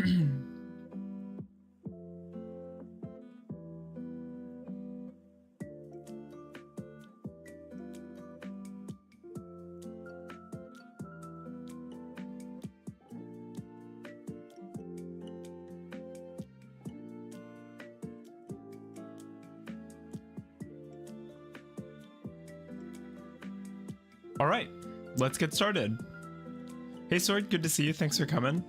All right, let's get started. Hey Sword, good to see you. Thanks for coming.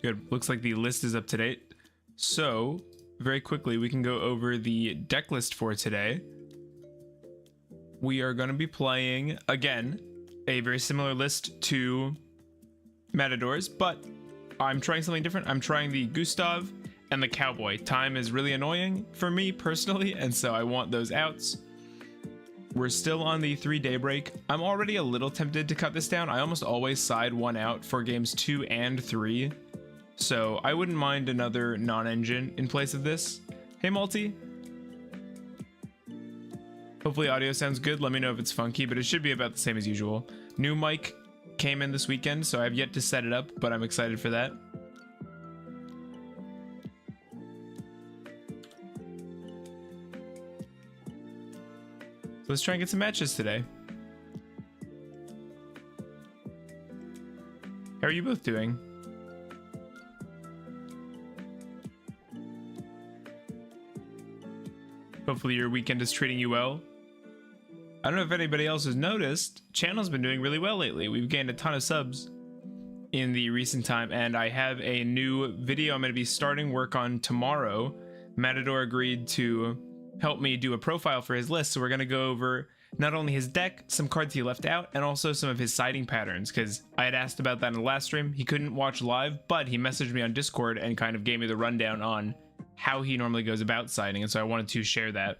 Good, looks like the list is up to date. So very quickly, we can go over the deck list for today. We are going to be playing, again, a very similar list to Matador's, but I'm trying something different. I'm trying the Gustav and the Cowboy. Time is really annoying for me personally, and so I want those outs. We're still on the 3 daybreak. I'm already a little tempted to cut this down. I almost always side one out for games 2 and 3. So I wouldn't mind another non-engine in place of this. Hey Multi. Hopefully audio sounds good. Let me know if it's funky, but it should be about the same as usual. New mic came in this weekend, so I've yet to set it up, but I'm excited for that. Let's try and get some matches today. How are you both doing? Hopefully your weekend is treating you well. I don't know if anybody else has noticed, channel's been doing really well lately. We've gained a ton of subs in the recent time, and I have a new video I'm going to be starting work on tomorrow. Matador agreed to help me do a profile for his list, so we're going to go over not only his deck, some cards he left out, and also some of his siding patterns, because I had asked about that in the last stream. He couldn't watch live, but he messaged me on Discord and kind of gave me the rundown on how he normally goes about siding, and so I wanted to share that.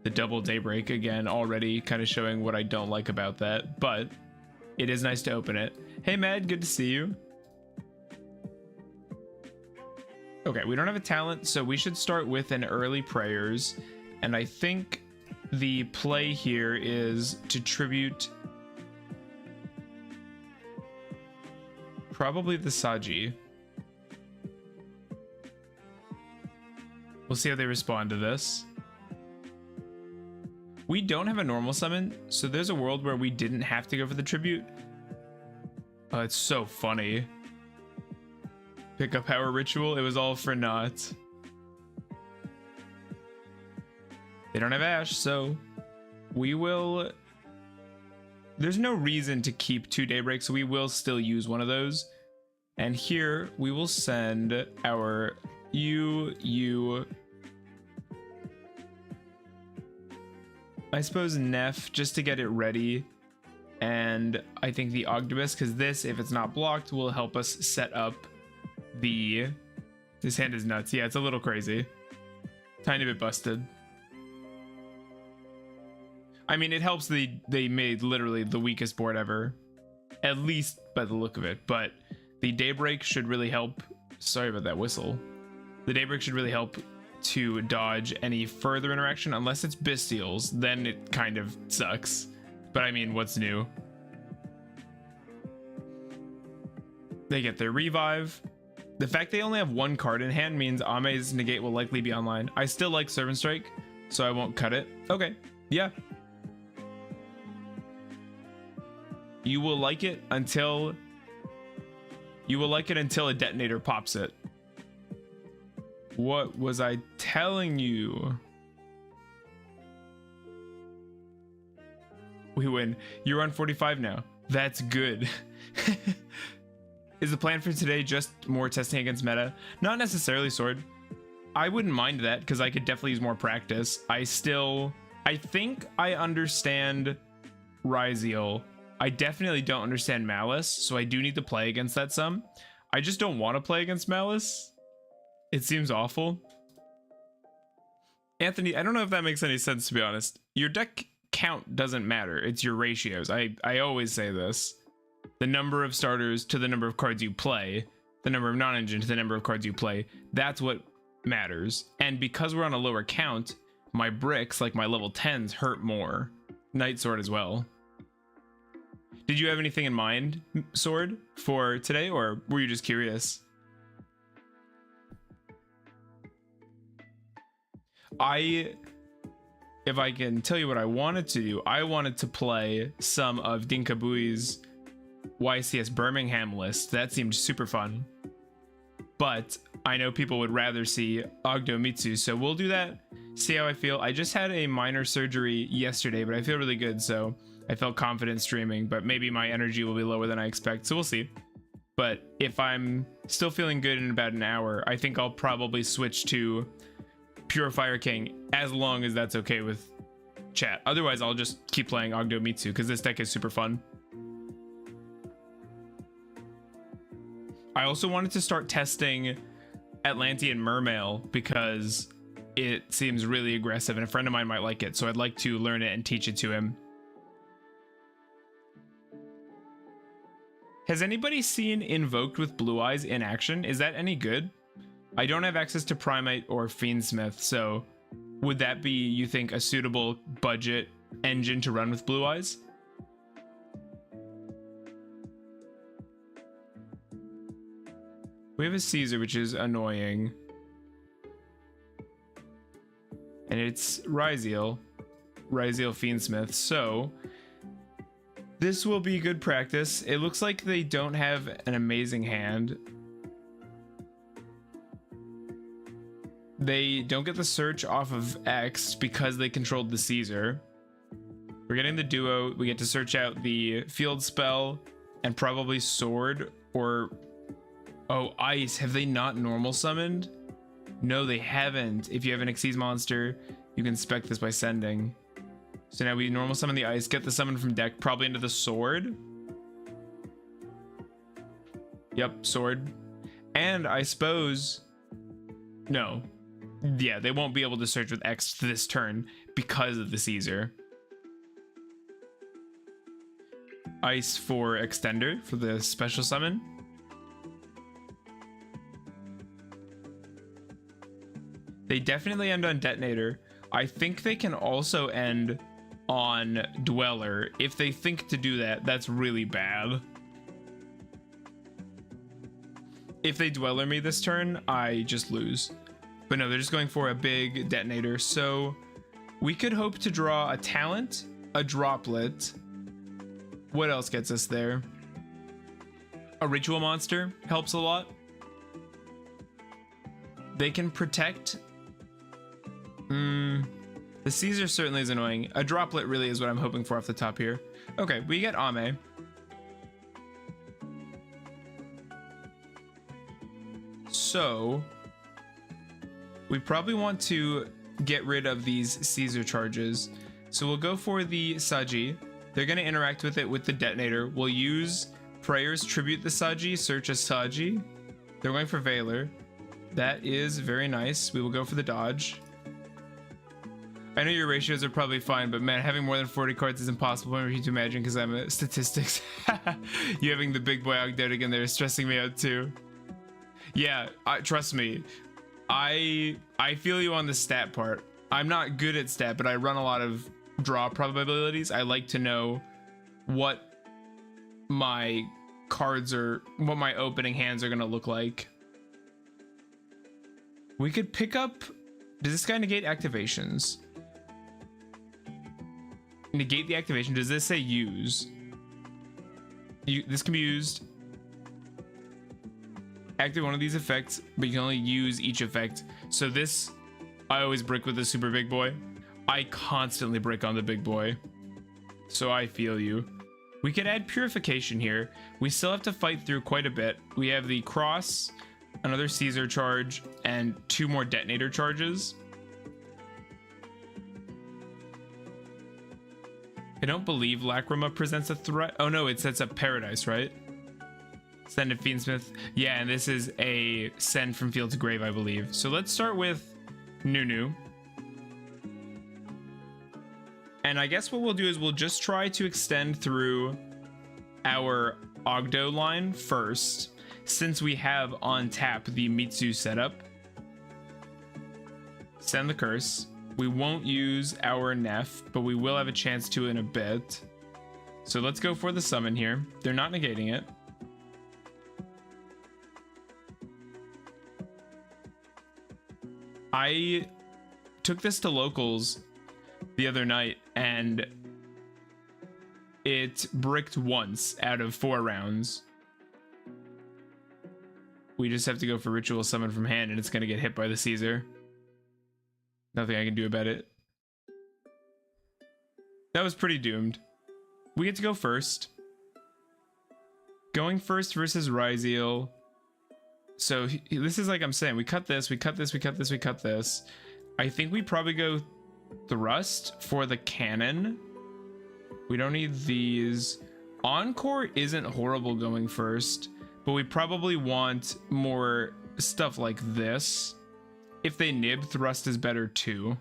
The double daybreak again, already kind of showing what I don't like about that, but it is nice to open it. Hey Mad, good to see you. Okay, we don't have a talent, so we should start with an early prayers, and I think the play here is to tribute probably the Saji. We'll see how they respond to this. We don't have a normal summon, so there's a world where we didn't have to go for the tribute. Oh, it's so funny. Pick up power ritual, it was all for naught. They don't have Ash, so we will... There's no reason to keep 2 daybreaks, so we will still use one of those. And here we will send our I suppose Neff, just to get it ready. And I think the Ogdoadic, because this, if it's not blocked, will help us set up the... This hand is nuts. Yeah, it's a little crazy. Tiny bit busted. I mean, it helps they made literally the weakest board ever. At least by the look of it. But the Daybreak should really help. Sorry about that whistle. The Daybreak should really help to dodge any further interaction. Unless it's Bestials, then it kind of sucks. But I mean, what's new? They get their Revive. The fact they only have 1 card in hand means Ame's Negate will likely be online. I still like Servant Strike, so I won't cut it. Okay, yeah. You will like it until... You will like it until a detonator pops it. What was I telling you? We win. You're on 45 now. That's good. Is the plan for today just more testing against meta? Not necessarily, Sword. I wouldn't mind that because I could definitely use more practice. I think I understand Ryziel. I definitely don't understand Malice, so I do need to play against that some. I just don't want to play against Malice. It seems awful. Anthony, I don't know if that makes any sense, to be honest. Your deck count doesn't matter. It's your ratios. I always say this. The number of starters to the number of cards you play, the number of non-engine to the number of cards you play, that's what matters. And because we're on a lower count, my bricks, like my level 10s, hurt more. Night Sword as well. Did you have anything in mind, Sword, for today, or were you just curious? If I can tell you what I wanted to do, I wanted to play some of Dinkabui's YCS Birmingham list. That seemed super fun. But I know people would rather see Ogdomitsu, so we'll do that, see how I feel. I just had a minor surgery yesterday, but I feel really good, so I felt confident streaming, but maybe my energy will be lower than I expect, so we'll see. But if I'm still feeling good in about an hour, I think I'll probably switch to Pure Fire King, as long as that's okay with chat. Otherwise, I'll just keep playing Ogdomitsu, because this deck is super fun. I also wanted to start testing Atlantean Mermail, because it seems really aggressive, and a friend of mine might like it, so I'd like to learn it and teach it to him. Has anybody seen Invoked with Blue Eyes in action? Is that any good? I don't have access to Primate or Fiendsmith, so would that be, you think, a suitable budget engine to run with Blue Eyes? We have a Caesar, which is annoying. And it's Ryziel Fiendsmith, so this will be good practice. It looks like they don't have an amazing hand. They don't get the search off of X because they controlled the Caesar. We're getting the duo. We get to search out the field spell and probably sword or... Oh, ice. Have they not normal summoned? No, they haven't. If you have an Xyz monster, you can spec this by sending. So now we normal summon the ice, get the summon from deck, probably into the sword. Yep, sword. And I suppose... No. Yeah, they won't be able to search with X this turn because of the Caesar. Ice for extender for the special summon. They definitely end on Detonator. I think they can also end on Dweller. If they think to do that, that's really bad. If they Dweller me this turn, I just lose. But no, they're just going for a big Detonator. So we could hope to draw a talent, a droplet. What else gets us there? A ritual monster helps a lot. They can protect. The Caesar certainly is annoying. A droplet really is what I'm hoping for off the top here. Okay, we get Ame. So we probably want to get rid of these Caesar charges. So we'll go for the Saji. They're going to interact with it with the Detonator. We'll use Prayers, Tribute the Saji, search a Saji. They're going for Valor. That is very nice. We will go for the dodge. I know your ratios are probably fine, but man, having more than 40 cards is impossible for me to imagine because I'm a statistics. You having the big boy Ogdoadic in there is stressing me out too. Yeah, trust me. I feel you on the stat part. I'm not good at stat, but I run a lot of draw probabilities. I like to know what my cards are, what my opening hands are gonna look like. We could pick up, does this guy negate activations? Negate the activation. Does this say use? This can be used. Activate one of these effects, but you can only use each effect. So this, I always brick with the super big boy. I constantly brick on the big boy. So I feel you. We could add purification here. We still have to fight through quite a bit. We have the cross, another Caesar charge, and 2 more detonator charges. I don't believe Lacrima presents a threat. Oh no, it sets up Paradise, right? Send to Fiendsmith. Yeah, and this is a send from field to grave, I believe. So let's start with Nunu. And I guess what we'll do is we'll just try to extend through our Ogdo line first, since we have on tap the Mitsu setup. Send the curse. We won't use our Nef, but we will have a chance to in a bit. So let's go for the summon here. They're not negating it. I took this to locals the other night and it bricked once out of 4 rounds. We just have to go for ritual summon from hand and it's going to get hit by the Caesar. Nothing I can do about it. That was pretty doomed. We get to go first. Going first versus Ryziel. So this is like I'm saying, we cut this, we cut this, we cut this, we cut this. I think we probably go Thrust for the cannon. We don't need these. Encore isn't horrible going first, but we probably want more stuff like this. If they nib, Thrust is better too.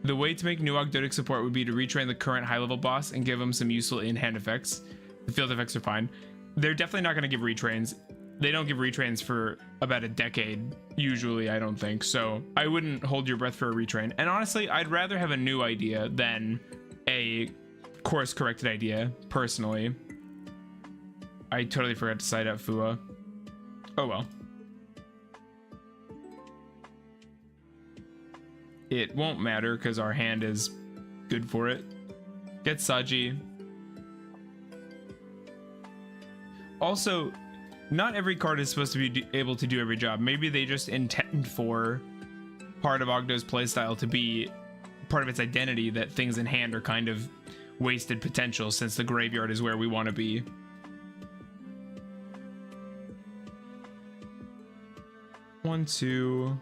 The way to make new Ogdoadic support would be to retrain the current high-level boss and give them some useful in-hand effects. The field effects are fine. They're definitely not going to give retrains. They don't give retrains for about a decade, usually, I don't think. So I wouldn't hold your breath for a retrain. And honestly, I'd rather have a new idea than a course-corrected idea, personally. I totally forgot to side out Fua. Oh well. It won't matter because our hand is good for it. Get Saji. Also, not every card is supposed to be able to do every job. Maybe they just intend for part of Ogdo's playstyle to be part of its identity that things in hand are kind of wasted potential since the graveyard is where we want to be. One, two.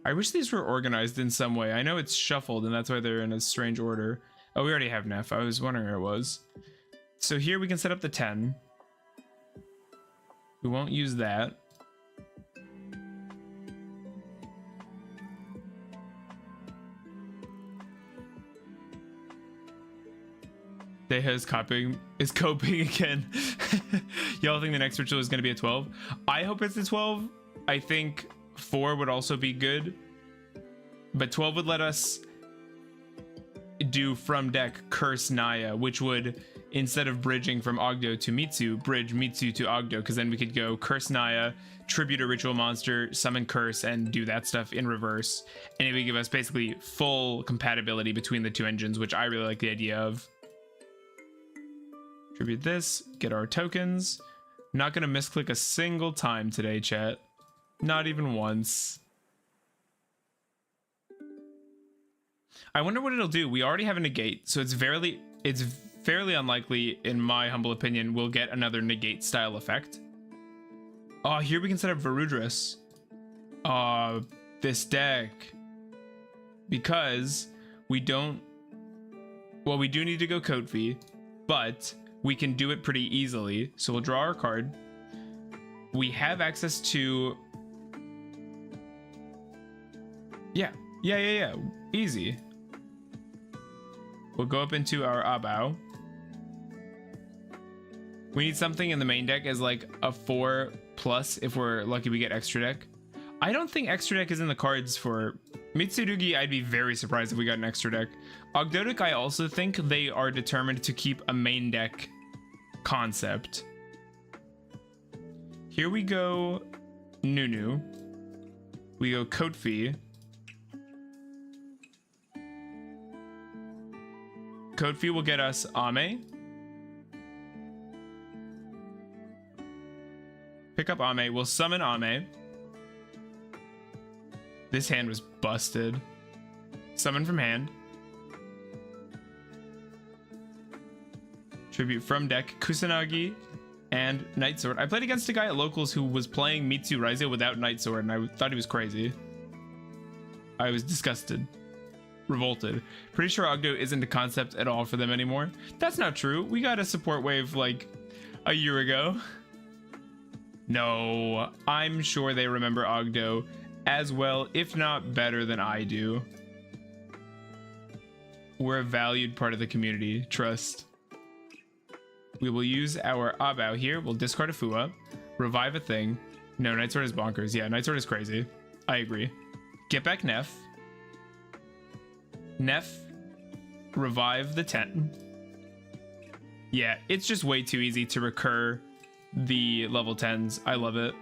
I wish these were organized in some way. I know it's shuffled and that's why they're in a strange order. Oh, we already have Nef. I was wondering where it was. So here we can set up the 10. We won't use that. Deha is coping again. Y'all think the next ritual is going to be a 12? I hope it's a 12. I think 4 would also be good, but 12 would let us do from deck Curse Naya, which would, instead of bridging from Ogdo to Mitsu, bridge Mitsu to Ogdo, because then we could go Curse Naya, tribute a ritual monster, summon Curse, and do that stuff in reverse, and it would give us basically full compatibility between the two engines, which I really like the idea of. Tribute this, get our tokens. Not gonna misclick a single time today, chat. Not even once. I wonder what it'll do. We already have a negate, so it's fairly unlikely, in my humble opinion, we'll get another negate style effect. Oh, here we can set up Varudras. This deck. Because we don't... Well, we do need to go Kofi, but we can do it pretty easily. So we'll draw our card. We have access to... Yeah. Easy. We'll go up into our Abao. We need something in the main deck as like a 4+ if we're lucky we get extra deck. I don't think extra deck is in the cards for Mitsurugi. I'd be very surprised if we got an extra deck. Ogdoadic, I also think they are determined to keep a main deck concept. Here we go Nunu. We go Kofi. Kofi will get us Ame. Pick up Ame. We'll summon Ame. This hand was busted. Summon from hand. Tribute from deck Kusanagi and Night Sword. I played against a guy at locals who was playing Mitsu Ryziel without Night Sword, and I thought he was crazy. I was disgusted. Revolted. Pretty sure Ogdo isn't a concept at all for them anymore. That's not true. We got a support wave like a year ago. No, I'm sure they remember Ogdo as well, if not better than I do. We're a valued part of the community. Trust. We will use our Abao here. We'll discard a Fua. Revive a thing. No, Night Sword is bonkers. Yeah, Night Sword is crazy. I agree. get back Neff. Neff, revive the 10. Yeah, it's just way too easy to recur the level 10s. I love it.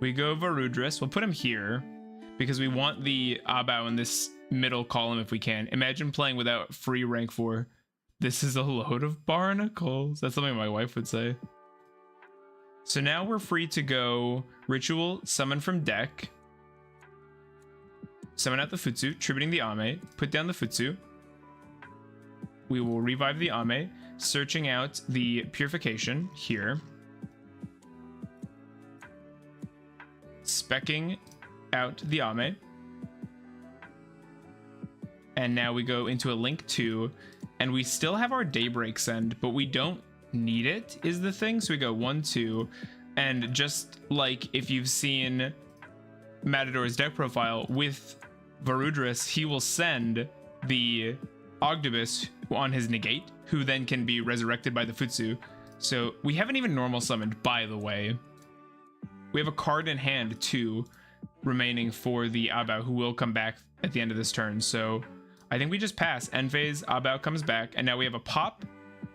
We go Varudris. We'll put him here because we want the Abao in this middle column if we can. Imagine playing without free rank 4. This is a load of barnacles. That's something my wife would say. So now we're free to go Ritual, Summon from deck. Summon out the Futsu, tributing the Ame. Put down the Futsu. We will revive the Ame, searching out the Purification here. Specking out the Ame. And now we go into a Link 2, and we still have our Daybreak Send, but we don't need it, is the thing. So we go 1, 2, and just like if you've seen Matador's deck profile, with Varudris, he will send the Ogdoadic on his negate, who then can be resurrected by the Futsu. So we haven't even normal summoned, by the way. We have a card in hand too remaining for the Abao, who will come back at the end of this turn. So I think we just pass. End phase, Abao comes back, and now we have a pop,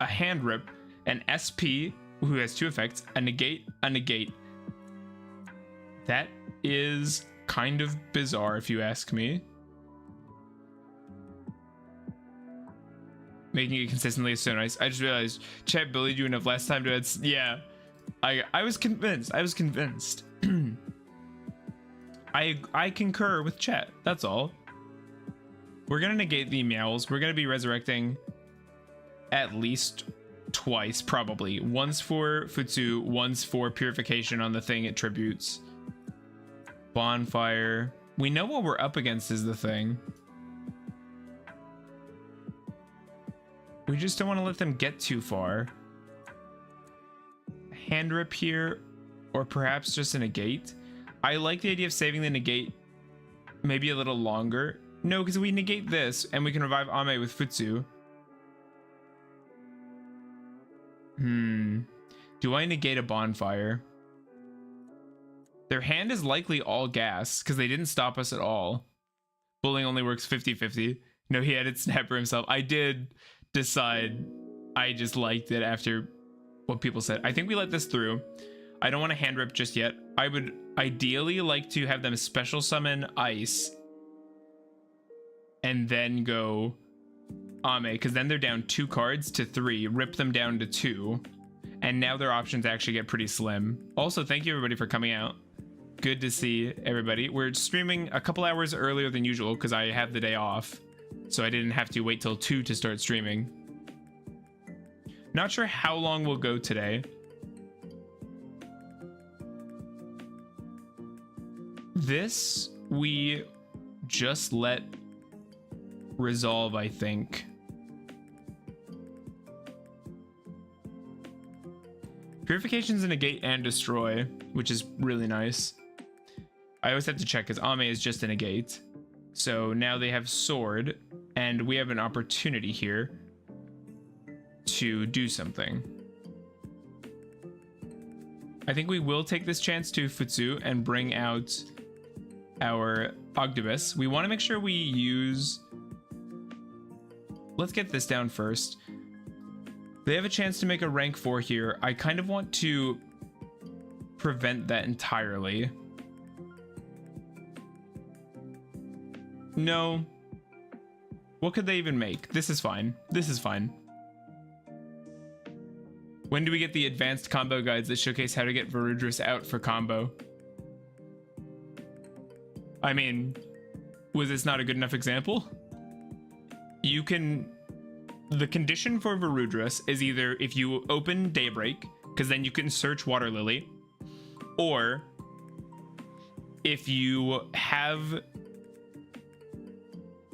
a hand rip, an SP who has 2 effects, a negate, a negate. That is kind of bizarre if you ask me. Making it consistently is so nice. I just realized chat bullied you enough last time to add. Yeah, I was convinced. I was convinced. I concur with chat. That's all. We're gonna negate the meows. We're gonna be resurrecting at least twice, probably. Once for Futsu, once for Purification on the thing it tributes. Bonfire. We know what we're up against is the thing. We just don't want to let them get too far. Hand rip here, or perhaps just a negate. I like the idea of saving the negate maybe a little longer. No, because we negate this and we can revive Ame with Futsu. Do I negate a bonfire? Their hand is likely all gas because they didn't stop us at all. Bullying only works 50-50. No, he added Snapper himself. I did decide I just liked it after what people said. I think we let this through. I don't want to hand rip just yet. I would ideally like to have them special summon Ice and then go Ame, because then they're down 2 cards to 3, rip them down to 2, and now their options actually get pretty slim. Also, thank you everybody for coming out. Good to see everybody. We're streaming a couple hours earlier than usual because I have the day off, so I didn't have to wait till 2 to start streaming. Not sure how long we'll go today. This we just let resolve, I think. Purification's a negate and destroy, which is really nice. I always have to check because Ame is just a negate. So now they have sword, and we have an opportunity here to do something. I think we will take this chance to Futsu and bring out our Ogdoadic. We want to make sure we use... Let's get this down first. They have a chance to make a rank 4 here. I kind of want to prevent that entirely. No. What could they even make? This is fine. This is fine. When do we get the advanced combo guides that showcase how to get Varudris out for combo? I mean, was this not a good enough example? You can... The condition for Varudris is either if you open Daybreak, because then you can search Water Lily, or if you have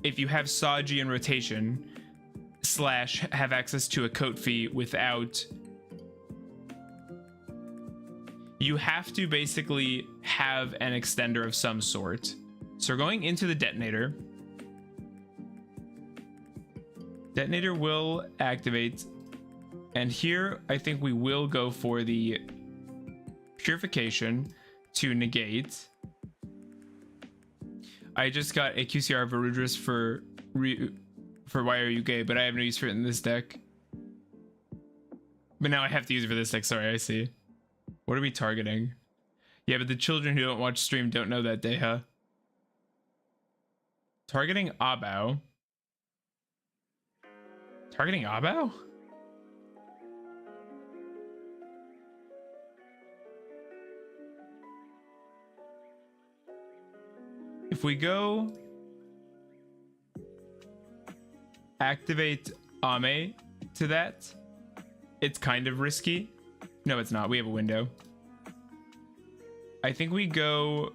Saji in rotation, / have access to a coat fee without... You have to basically have an extender of some sort. So we're going into the detonator. Detonator will activate. And here, I think we will go for the Purification to negate. I just got a QCR Varudris for Why Are You Gay, but I have no use for it in this deck. But now I have to use it for this deck. Sorry, I see. What are we targeting? Yeah, but the children who don't watch stream don't know that, Deha. Targeting Abao. Targeting Abao? If we go activate Ame to that, it's kind of risky. No, it's not. We have a window. I think we go...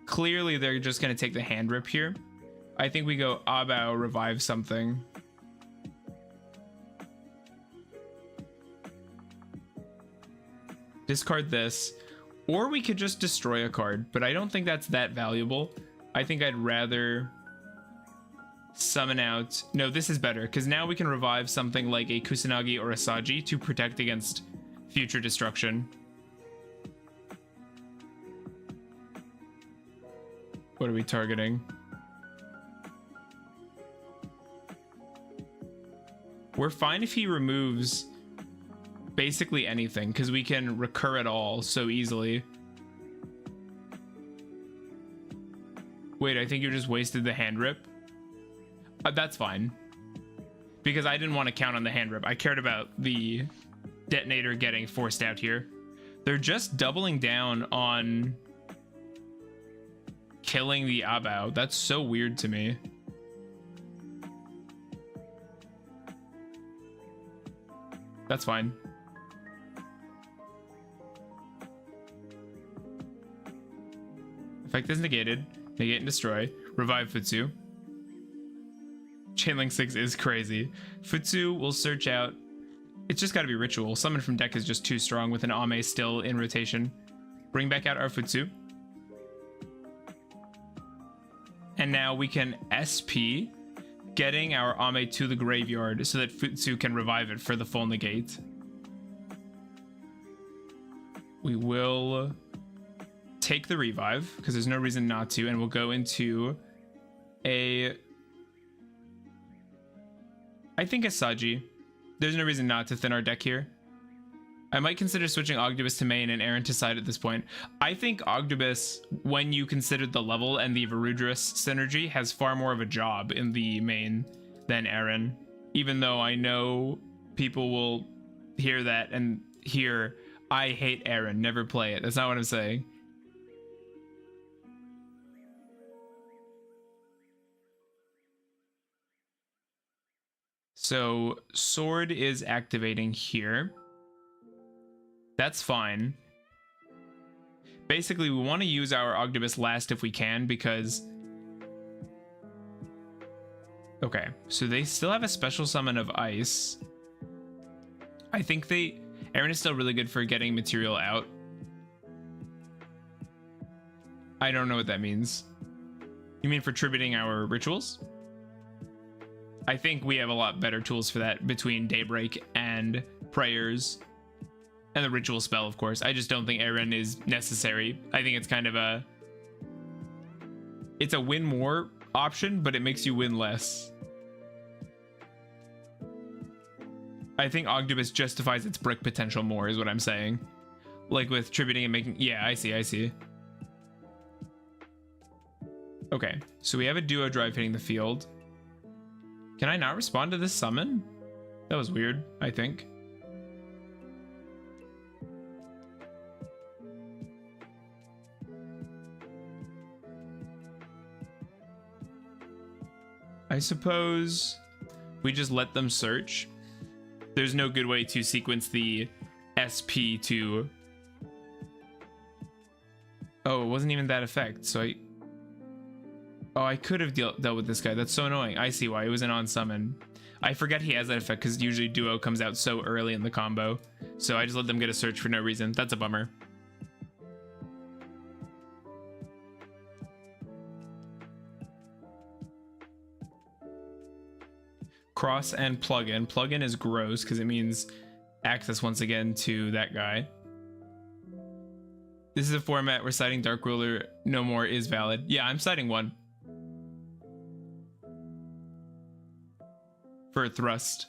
Clearly, they're just going to take the hand rip here. I think we go Abao, revive something. Discard this. Or we could just destroy a card, but I don't think that's that valuable. I think I'd rather summon out... No, this is better, because now we can revive something like a Kusanagi or a Saji to protect against future destruction. What are we targeting? We're fine if he removes basically anything, because we can recur it all so easily. Wait, I think you just wasted the hand rip. That's fine. Because I didn't want to count on the hand rip. I cared about the detonator getting forced out here. They're just doubling down on killing the Abao. That's so weird to me. That's fine. Effect is negated. Negate and destroy. Revive Futsu. Chainlink 6 is crazy. Futsu will search out. It's just got to be ritual. Summon from deck is just too strong with an Ame still in rotation. Bring back out our Futsu. And now we can SP, getting our Ame to the graveyard so that Futsu can revive it for the full negate. We will take the revive because there's no reason not to, and we'll go into a... I think a Saji. There's no reason not to thin our deck here. I might consider switching Ogdoadic to main and Aaron to side at this point. I think Ogdoadic, when you consider the level and the Varudris synergy, has far more of a job in the main than Aaron. Even though I know people will hear that and hear, I hate Aaron, never play it. That's not what I'm saying. So sword is activating here. That's fine. Basically, we want to use our Ogdoadic last if we can because... Okay, so they still have a special summon of ice. I think Aaron is still really good for getting material out. I don't know what that means. You mean for tributing our rituals? I think we have a lot better tools for that between Daybreak and Prayers. And the ritual spell, of course. I just don't think Aaron is necessary. I think it's kind of a... It's a win more option, but it makes you win less. I think Ogdoadic justifies its brick potential more, is what I'm saying. Like with tributing and making... Yeah, I see. Okay, so we have a duo drive hitting the field. Can I not respond to this summon? That was weird, I think. I suppose we just let them search. There's no good way to sequence the SP to... Oh, it wasn't even that effect, so I... Oh, I could have dealt with this guy. That's so annoying. I see why. It was an on-summon. I forget he has that effect because usually Duo comes out so early in the combo. So I just let them get a search for no reason. That's a bummer. Cross and plugin. Plugin is gross because it means access once again to that guy. This is a format where citing Dark Ruler no more is valid. Yeah, I'm citing one. For a thrust.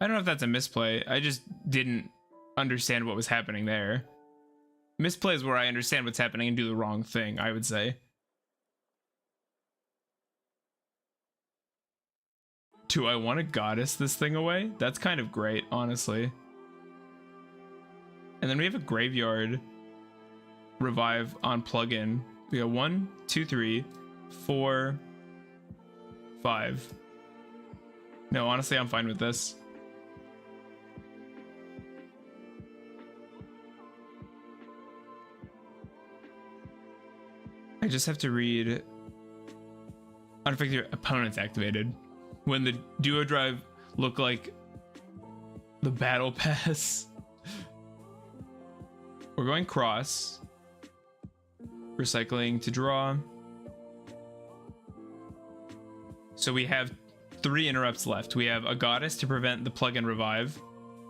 I don't know if that's a misplay. I just didn't understand what was happening there. Misplay is where I understand what's happening and do the wrong thing, I would say. Do I want to goddess this thing away? That's kind of great, honestly. And then we have a graveyard revive on plugin. We got 1, 2, 3, 4, 5. No, honestly, I'm fine with this. I just have to read unaffected opponents activated. When the duo drive look like the battle pass. We're going cross. Recycling to draw. So we have 3 interrupts left. We have a goddess to prevent the plug and revive.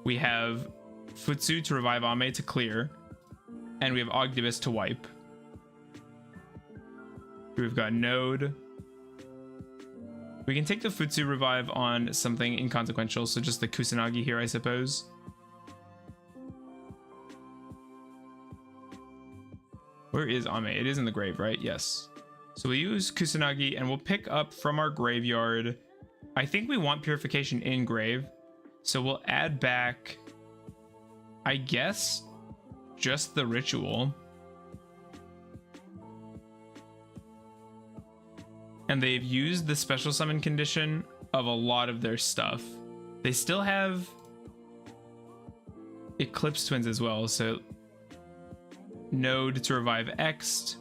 We have Futsu to revive Ame to clear. And we have Ogdoadic to wipe. We've got Node. We can take the Futsu revive on something inconsequential, so just the Kusanagi here, I suppose. Where is Ame? It is in the grave, right? Yes. So we'll use Kusanagi and we'll pick up from our graveyard. I think we want purification in grave. So we'll add back, I guess, just the ritual. And they've used the special summon condition of a lot of their stuff. They still have Eclipse Twins as well, so Node to revive X'd.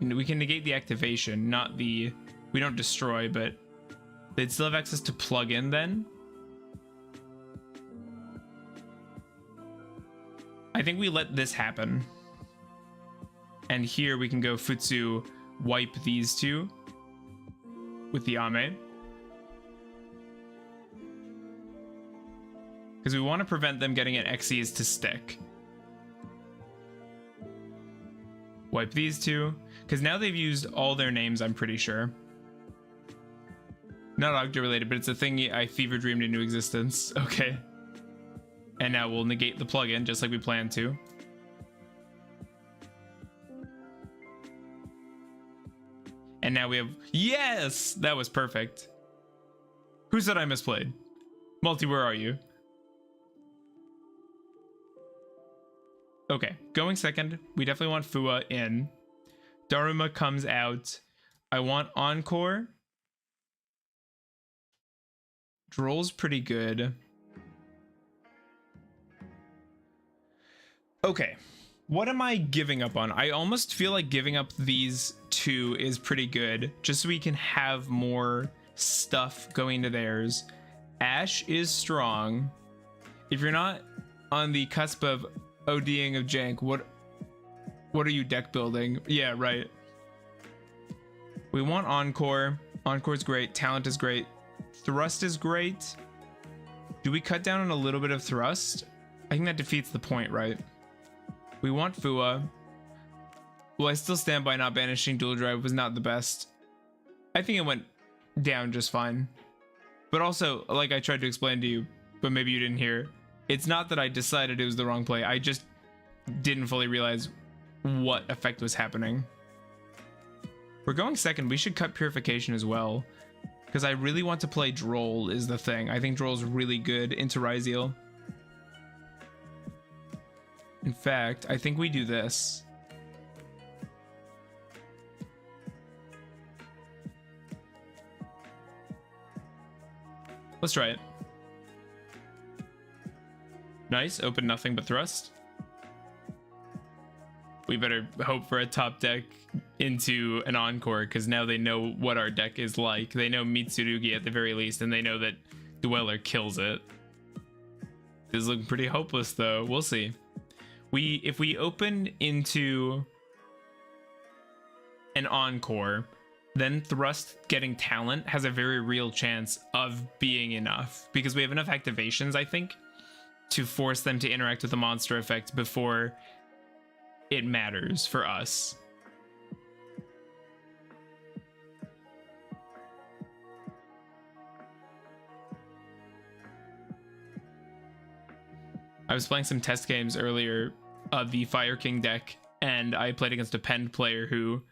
We can negate the activation, not the... We don't destroy, but they'd still have access to plug in then. I think we let this happen. And here we can go Futsu, wipe these two with the Ame. Because we want to prevent them getting an Xyz to stick. Wipe these two. Because now they've used all their names, I'm pretty sure. Not Ogdo related, but it's a thing I fever dreamed into existence. Okay. And now we'll negate the plugin just like we planned to. And now we have... Yes! That was perfect. Who said I misplayed? Multi, where are you? Okay, going second. We definitely want Fua in. Daruma comes out. I want Encore. Droll's pretty good. Okay. What am I giving up on? I almost feel like giving up these two is pretty good, just so we can have more stuff going to theirs. Ash is strong. If you're not on the cusp of ODing of jank, what are you deck building? Yeah, right. We want Encore. Encore's great. Talent is great. Thrust is great. Do we cut down on a little bit of Thrust? I think that defeats the point, right? We want Fua. Well, I still stand by not banishing dual drive was not the best. I think it went down just fine. But also, like I tried to explain to you, but maybe you didn't hear, it's not that I decided it was the wrong play. I just didn't fully realize what effect was happening. We're going second. We should cut Purification as well, because I really want to play Droll is the thing. I think Droll's really good into Ryzeal. In fact, I think we do this. Let's try it. Nice, open nothing but Thrust. We better hope for a top deck into an Encore, because now they know what our deck is like. They know Mitsurugi at the very least, and they know that Dweller kills it. This is looking pretty hopeless though. We'll see. If we open into an Encore, then Thrust getting talent has a very real chance of being enough, because we have enough activations, I think, to force them to interact with the monster effect before it matters for us. I was playing some test games earlier of the Fire King deck, and I played against a Pend player who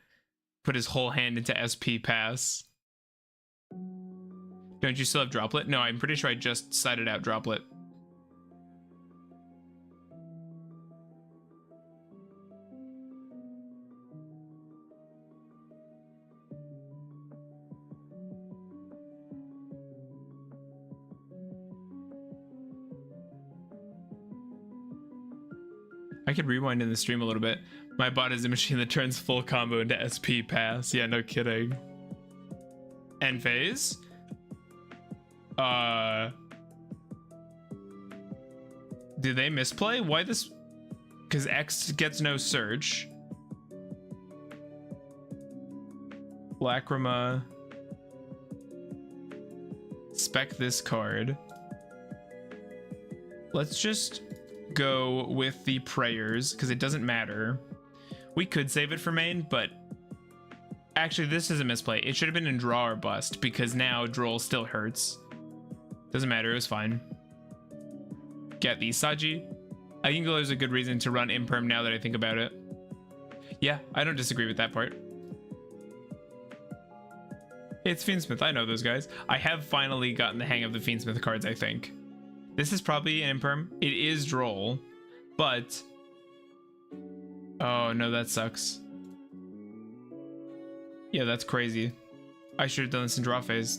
put his whole hand into SP pass. Don't you still have Droplet? No, I'm pretty sure I just sided out Droplet. I could rewind in the stream a little bit. My bot is a machine that turns full combo into SP pass. Yeah, no kidding. End phase? Do they misplay? Why this? Because X gets no search. Lacrima. Spec this card. Let's just go with the prayers because it doesn't matter. We could save it for main, but actually this is a misplay. It should have been in draw or bust because now Droll still hurts. Doesn't matter, it was fine. Get the Saji. I think there's a good reason to run Imperm now that I think about it. Yeah, I don't disagree with that part. It's Fiendsmith, I know those guys. I have finally gotten the hang of the Fiendsmith cards, I think. This is probably an Imperm. It is Droll, but... Oh, no, that sucks. Yeah, that's crazy. I should have done this in draw phase.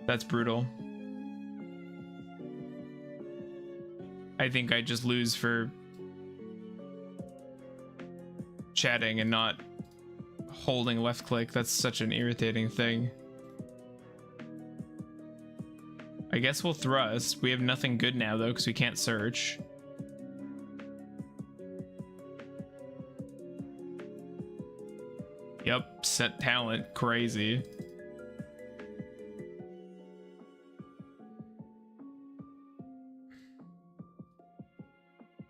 That's brutal. I think I just lose for chatting and not holding left click. That's such an irritating thing. I guess we'll Thrust. We have nothing good now though because we can't search. Yep, set talent, crazy.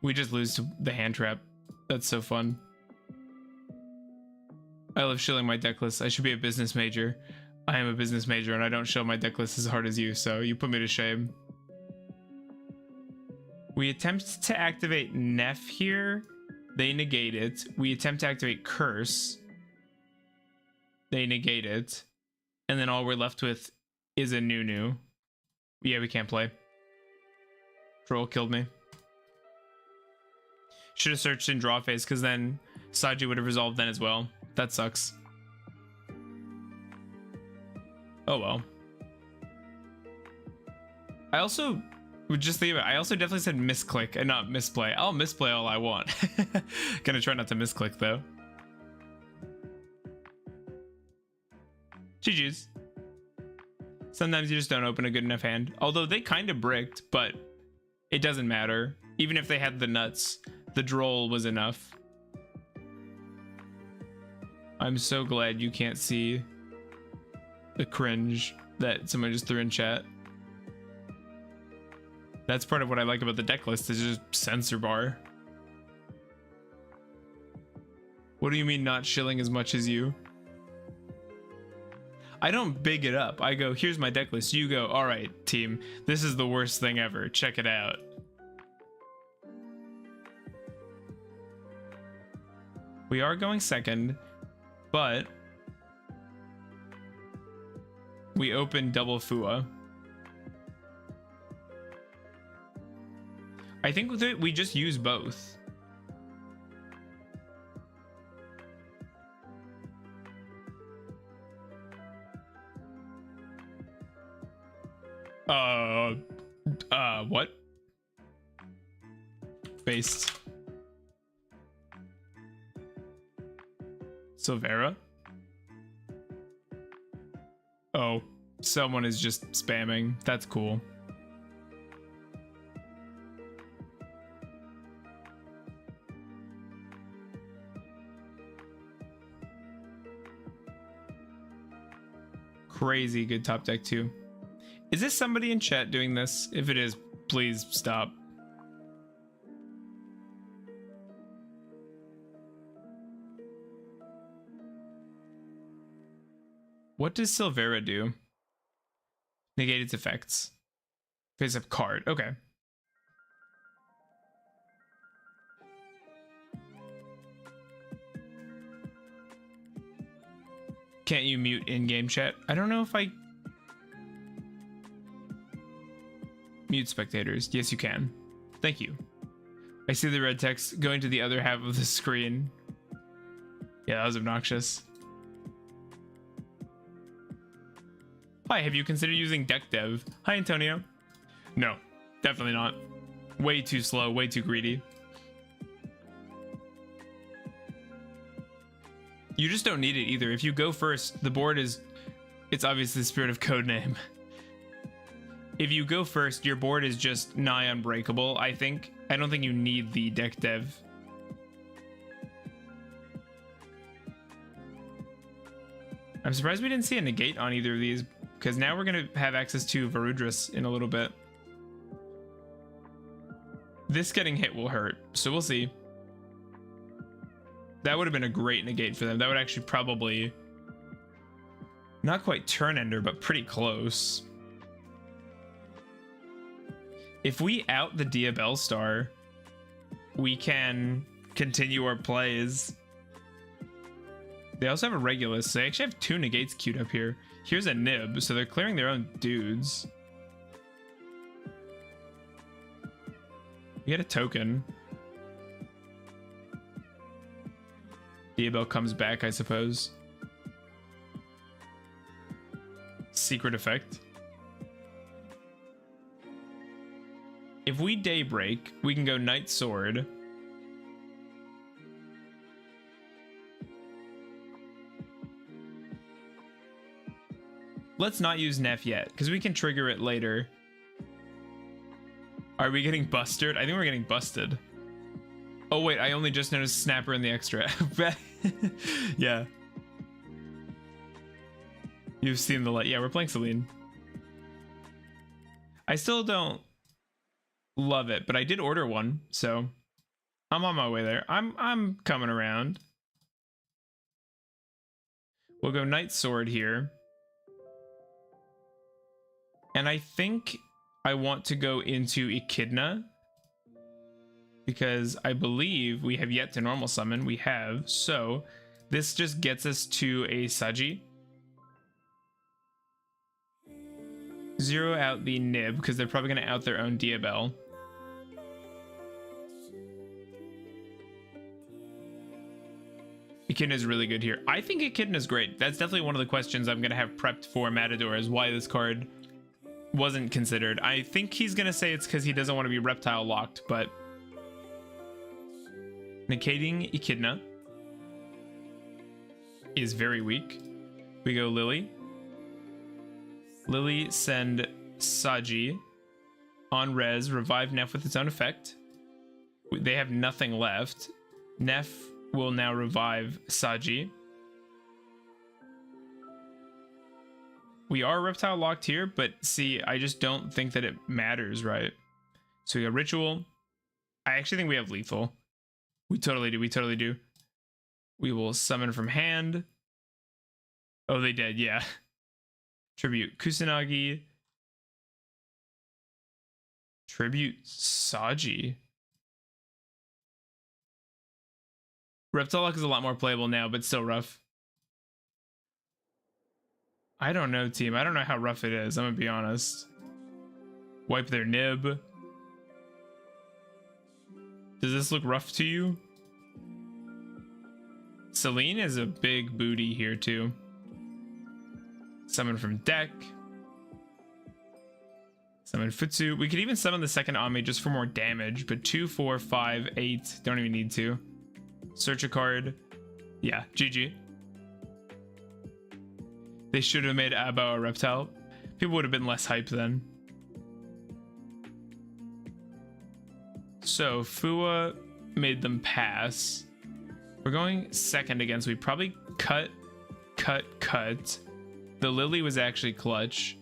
We just lose to the hand trap. That's so fun. I love shilling my deck list. I should be a business major. I am a business major and I don't shill my deck list as hard as you, so you put me to shame. We attempt to activate Neff here. They negate it. We attempt to activate Curse. They negate it. And then all we're left with is a Nunu. Yeah, we can't play. Troll killed me. Should have searched in draw phase because then Saji would have resolved then as well. That sucks. Oh well. I also would just think about it. I also definitely said misclick and not misplay. I'll misplay all I want. Gonna try not to misclick though. GG's. Sometimes you just don't open a good enough hand. Although they kind of bricked, but it doesn't matter. Even if they had the nuts, the Droll was enough. I'm so glad you can't see the cringe that someone just threw in chat. That's part of what I like about the deck list is just censor bar. What do you mean not shilling as much as you? I don't big it up. I go, here's my deck list. You go, all right, team, this is the worst thing ever. Check it out. We are going second, but we open double Fua. I think that we just use both. What? Based. Silvera? Oh, someone is just spamming. That's cool. crazy good top deck too. Is this somebody in chat doing this? If it is, please stop. What does Silvera do? Negate its effects. Face up card. Okay. Can't you mute in-game chat? I don't know if I... Mute spectators. Yes, you can. Thank you. I see the red text going to the other half of the screen. Yeah, that was obnoxious. Hi, have you considered using deck dev? Hi, Antonio. No, definitely not. Way too slow, way too greedy. You just don't need it either. If you go first, the board is... It's obviously the spirit of codename. If you go first, your board is just nigh unbreakable, I think. I don't think you need the deck dev. I'm surprised we didn't see a negate on either of these, because now we're going to have access to Varudras in a little bit. This getting hit will hurt, so we'll see. That would have been a great negate for them. That would actually probably... Not quite turn ender, but pretty close. If we out the Diabell Star, we can continue our plays. They also have a Regulus. They actually have 2 negates queued up here. Here's a Nib, so they're clearing their own dudes. We get a token. Diabell comes back, I suppose. Secret effect. If we Daybreak, we can go Knight Sword. Let's not use Neff yet, because we can trigger it later. Are we getting busted? I think we're getting busted. Oh wait, I only just noticed Snapper in the extra. Yeah. You've seen the light. Yeah, we're playing Celine. I still don't love it, but I did order one, so I'm on my way there. I'm coming around. We'll go Knight Sword here. And I think I want to go into Echidna, because I believe we have yet to normal summon. We have, so this just gets us to a Saji. Zero out the Nib, because they're probably going to out their own Diabell. Echidna is really good here. I think Echidna is great. That's definitely one of the questions I'm going to have prepped for Matador, is why this card wasn't considered. I think he's going to say it's because he doesn't want to be reptile locked, but negating Echidna is very weak. We go Lily. Lily, send Saji on res, revive Neff with its own effect. They have nothing left. Neff will now revive Saji. We are reptile locked here, but see, I just don't think that it matters, right? So we got Ritual. I actually think we have Lethal. We totally do. We totally do. We will summon from hand. Oh, they did. Yeah. Tribute Kusanagi. Tribute Saji. Reptile Lock is a lot more playable now, but still rough. I don't know, team. I don't know how rough it is. I'm gonna be honest. Wipe their Nib. Does this look rough to you? Celine is a big booty here too. Summon from deck. Summon Futsu. We could even summon the second Ami just for more damage, but 2, 4, 5, 8. Don't even need to. Search a card. Yeah, GG. They should have made Abo a reptile. People would have been less hyped then. So Fua made them pass. We're going second again, so we probably cut. The Lily was actually clutch.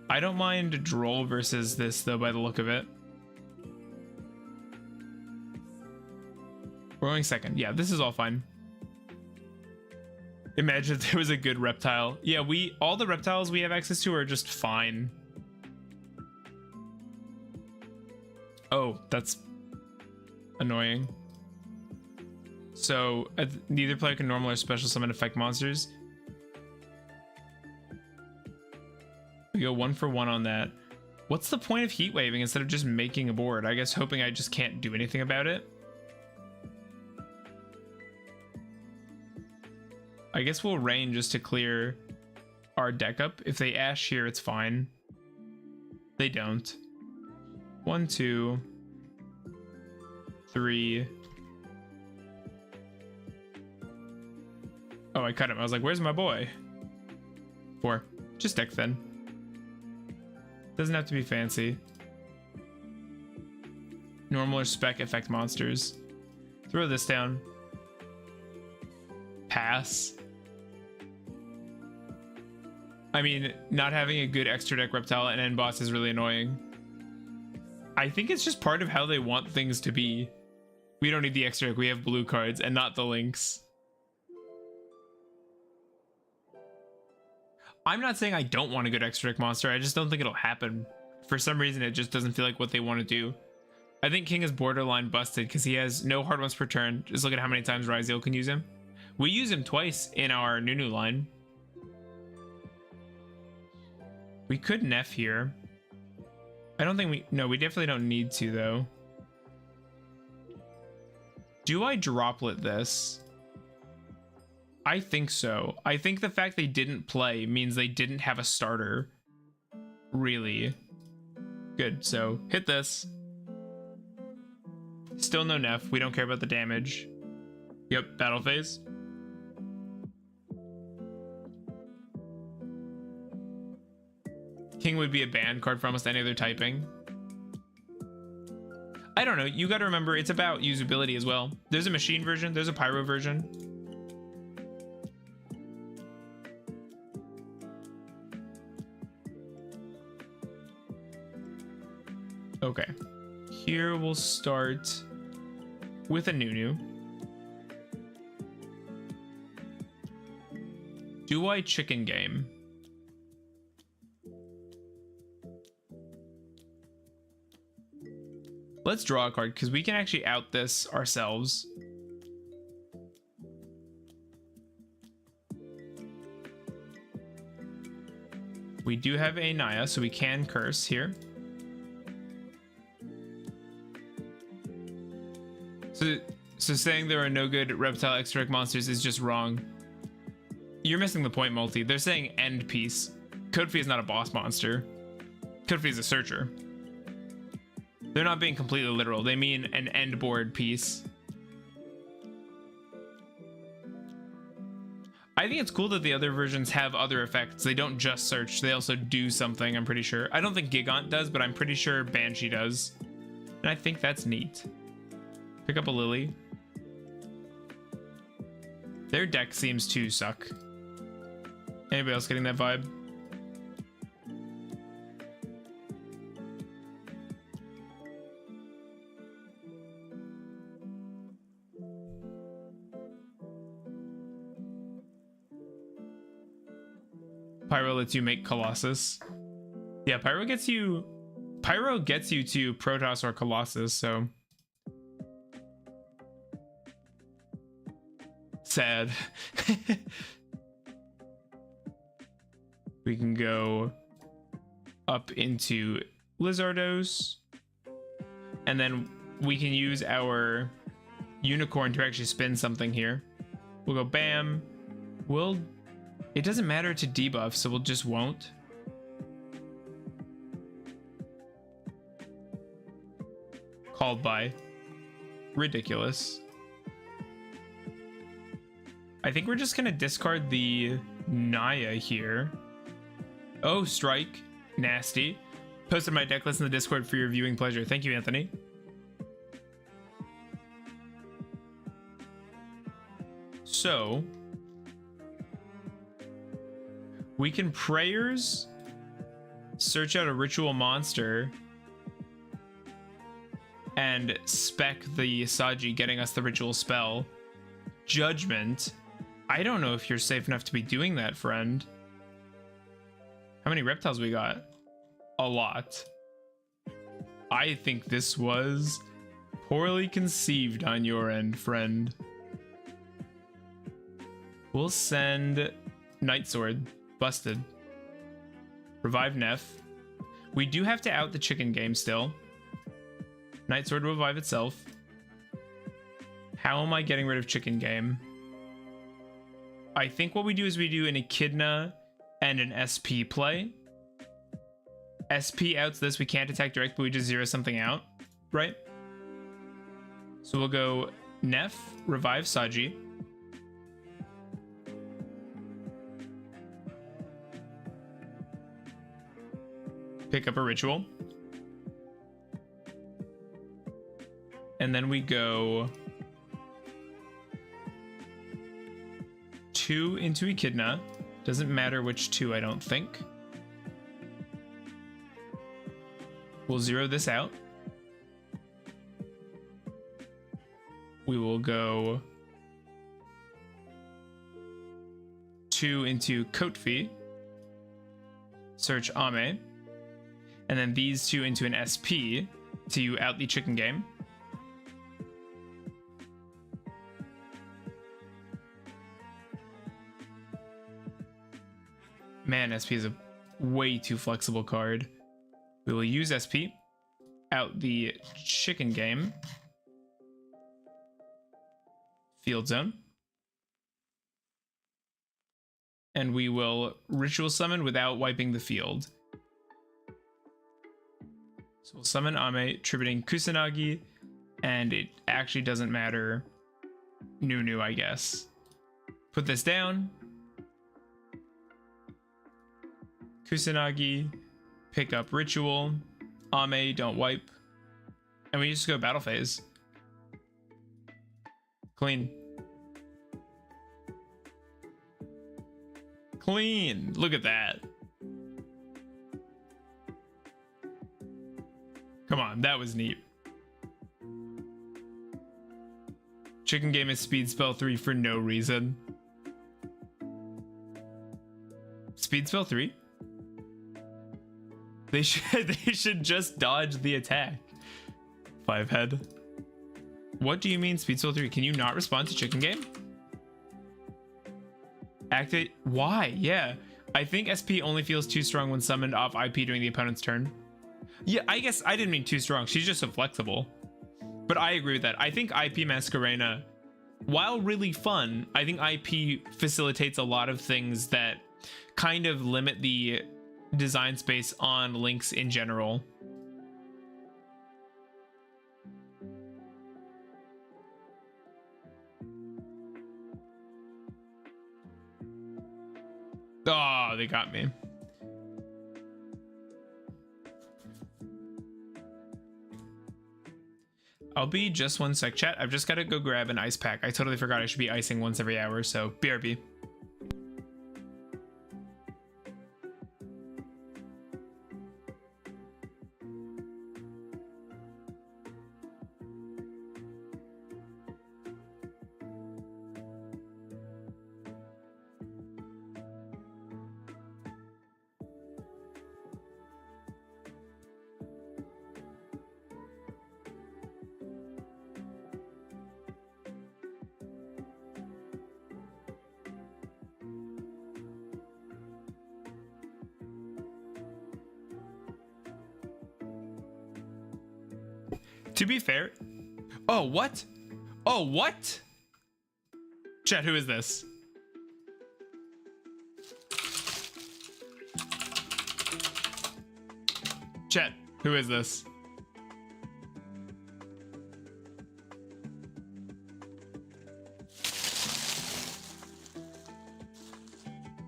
I don't mind Droll versus this though, by the look of it. We're going second. Yeah, this is all fine. Imagine if there was a good reptile. Yeah, all the reptiles we have access to are just fine. Oh, that's annoying. So neither player can normal or special summon effect monsters. We go 1 for 1 on that. What's the point of heat waving instead of just making a board? I guess hoping I just can't do anything about it. I guess we'll rain just to clear our deck up. If they ash here, it's fine. They don't. 1, 2, 3. Oh, I cut him. I was like, where's my boy? 4. Just deck thin. Doesn't have to be fancy. Normal or spec effect monsters. Throw this down. Pass. I mean, not having a good extra deck reptile and end boss is really annoying. I think it's just part of how they want things to be. We don't need the extra deck, we have blue cards and not the links. I'm not saying I don't want a good extra deck monster, I just don't think it'll happen. For some reason, it just doesn't feel like what they want to do. I think King is borderline busted because he has no hard ones per turn. Just look at how many times Ryzeal can use him. We use him twice in our Nunu line. We could Neff here. I don't think no, we definitely don't need to though. Do I droplet this? I think so. I think the fact they didn't play means they didn't have a starter. Really. Good, so hit this. Still no Neff, we don't care about the damage. Yep, battle phase. King would be a banned card for almost any other typing. I don't know, you gotta remember it's about usability as well. There's a machine version, there's a pyro version. Okay, here we'll start with a Nunu. Do I chicken game? Let's draw a card because we can actually out this ourselves. We do have a Naya, so we can curse here. So saying there are no good reptile extra monsters is just wrong. You're missing the point, Multi. They're saying end piece. Kodfi is not a boss monster. Kodfi is a searcher. They're not being completely literal. They mean an end board piece. I think it's cool that the other versions have other effects. They don't just search. They also do something, I'm pretty sure. I don't think Gigant does, but I'm pretty sure Banshee does. And I think that's neat. Pick up a Lily. Their deck seems to suck. Anybody else getting that vibe? Pyro lets you make Colossus. Yeah, Pyro gets you to Protoss or Colossus, so sad. We can go up into Lizardos, and then we can use our unicorn to actually spin something here. We'll go bam. It doesn't matter to debuff, so we'll just won't. Called by. Ridiculous. I think we're just gonna discard the Naya here. Oh, strike. Nasty. Posted my deck list in the Discord for your viewing pleasure. Thank you, Anthony. So We can prayers, search out a ritual monster, and spec the Saji, getting us the ritual spell. Judgment. I don't know if you're safe enough to be doing that, friend. How many reptiles we got? A lot. I think this was poorly conceived on your end, friend. We'll send Night Sword. Busted. Revive Neff. We do have to out the chicken game still. Night Sword will revive itself. How am I getting rid of chicken game? I think what we do is we do an Echidna and an SP play. SP outs this. We can't attack direct, but we just zero something out, right? So we'll go Neff, revive Saji. Pick up a ritual. And then we go 2 into Echidna. Doesn't matter which 2, I don't think. We'll zero this out. We will go 2 into Kotfi. Search Ame. And then these 2 into an SP to out the chicken game. Man, SP is a way too flexible card. We will use SP, out the chicken game, field zone, and we will ritual summon without wiping the field. So we'll summon Ame, tributing Kusanagi, and it actually doesn't matter. Nunu, I guess. Put this down. Kusanagi, pick up ritual. Ame, don't wipe. And we just go battle phase. Clean. Clean. Look at that. Come on, that was neat. Chicken game is speed spell 3 for no reason. Speed spell 3? They should just dodge the attack. 5 head. What do you mean speed spell 3? Can you not respond to chicken game? Activate. Why? Yeah. I think SP only feels too strong when summoned off IP during the opponent's turn. Yeah, I guess I didn't mean too strong. She's just so flexible. But I agree with that. I think IP Masquerena, while really fun, I think IP facilitates a lot of things that kind of limit the design space on links in general. Oh, they got me. I'll be just 1 sec, chat. I've just got to go grab an ice pack. I totally forgot I should be icing once every hour, so BRB. To be fair, oh, what? Oh, what? Chat, who is this? Chat, who is this?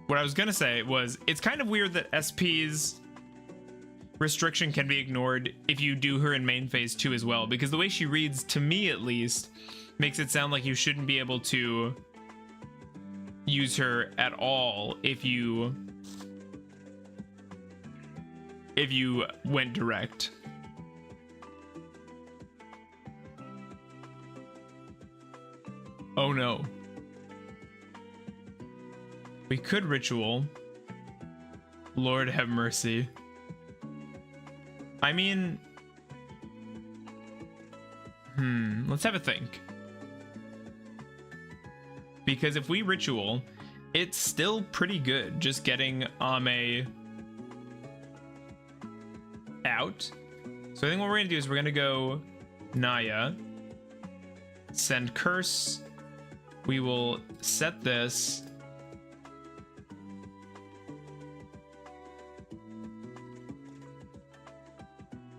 What I was gonna say was, it's kind of weird that SP's restriction can be ignored if you do her in main phase 2 as well, because the way she reads, to me at least, makes it sound like you shouldn't be able to use her at all if you if you went direct. Oh no. We could ritual. Lord have mercy. I mean, let's have a think. Because if we ritual, it's still pretty good just getting Ame out. So I think what we're gonna do is we're gonna go Naya, send curse. We will set this.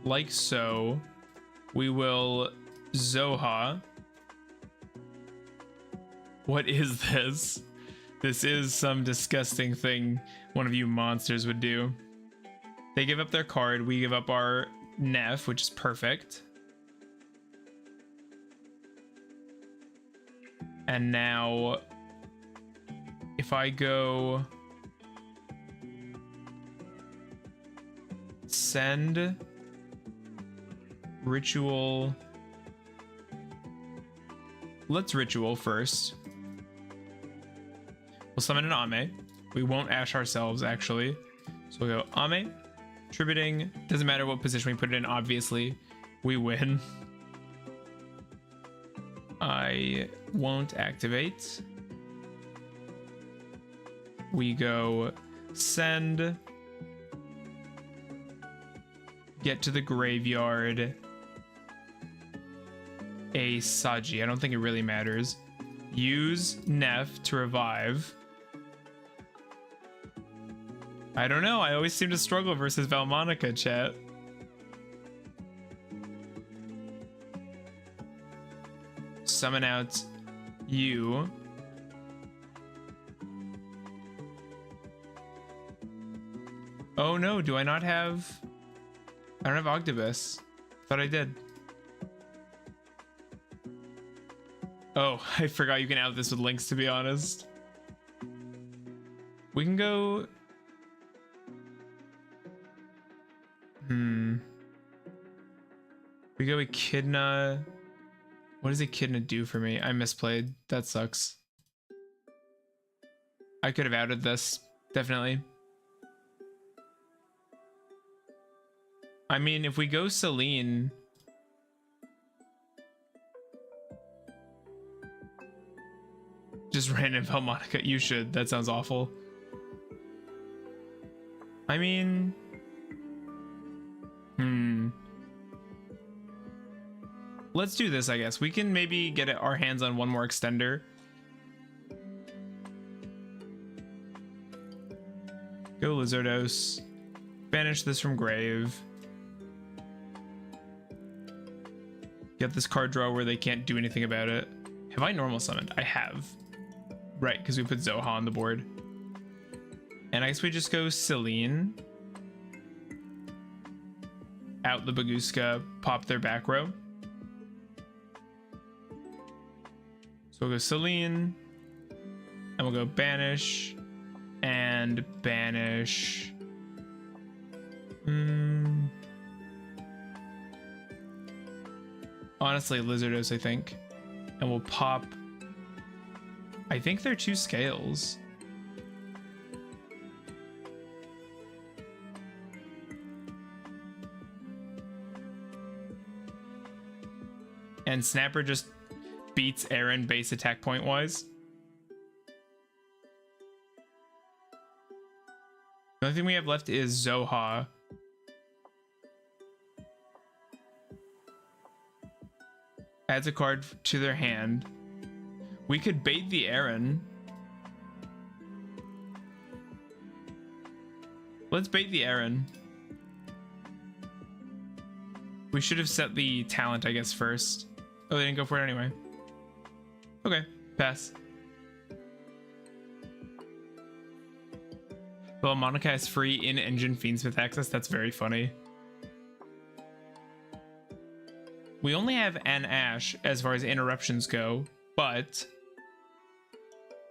Like so. We will Zoha. What is this? This is some disgusting thing one of you monsters would do. They give up their card. We give up our Nef, which is perfect. And now, if I go send ritual, let's ritual first. We'll summon an Ame. We won't Ash ourselves, actually. So we'll go Ame, tributing. Doesn't matter what position we put it in, obviously. We win. I won't activate. We go send. Get to the graveyard. A Saji. I don't think it really matters. Use Nef to revive. I don't know. I always seem to struggle versus Vaalmonica, chat. Summon out you. Oh no, do I not have... I don't have Ogdoadic. Thought I did. Oh, I forgot you can out this with links, to be honest. We can go... We go Echidna. What does Echidna do for me? I misplayed. That sucks. I could have outed this, definitely. I mean, if we go Celine... Just random Vaalmonica. You should. That sounds awful. I mean... Let's do this, I guess. We can maybe get our hands on one more extender. Go Lizardos. Banish this from grave. Get this card draw where they can't do anything about it. Have I normal summoned? I have. Right, because we put Zoha on the board. And I guess we just go Celine. Out the Baguska, pop their back row. So we'll go Celine, and we'll go Banish, and Banish. Honestly, Lizardos, I think. And we'll pop... I think they're 2 scales. And Snapper just beats Aaron base attack point wise. The only thing we have left is Zoha. Adds a card to their hand. We could bait the Aaron. Let's bait the Aaron. We should have set the talent, I guess, first. Oh, they didn't go for it anyway. Okay, pass. Well, Monica has free in-engine Fiendsmith access. That's very funny. We only have an Ash as far as interruptions go, but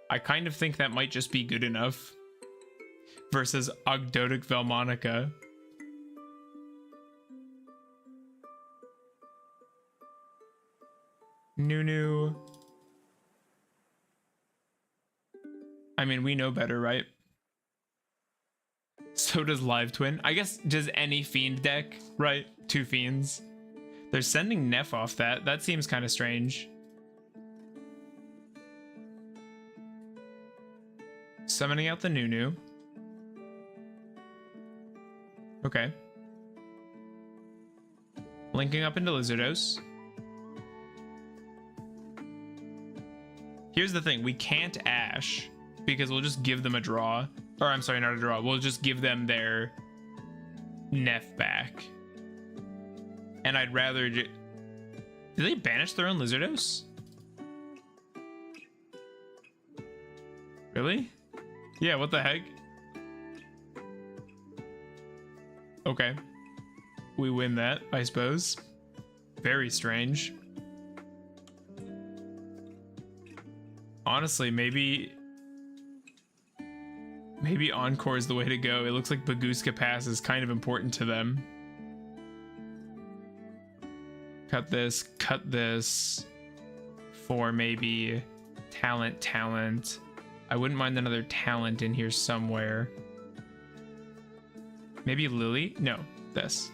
I kind of think that might just be good enough versus Ogdoadic Vaalmonica. Nunu. I mean, we know better, right? So does Live Twin. I guess does any Fiend deck, right? 2 Fiends. They're sending Neff off that. That seems kind of strange. Summoning out the Nunu. Okay. Linking up into Lizardos. Here's the thing. We can't Ash because we'll just give them a draw. Or I'm sorry, not a draw. We'll just give them their Neff back. And I'd rather... Did they banish their own Lizardos? Really? Yeah, what the heck? Okay. We win that, I suppose. Very strange. Honestly, maybe Encore is the way to go. It looks like Baguska Pass is kind of important to them. Cut this for maybe talent. I wouldn't mind another talent in here somewhere. Maybe Lily? No, this.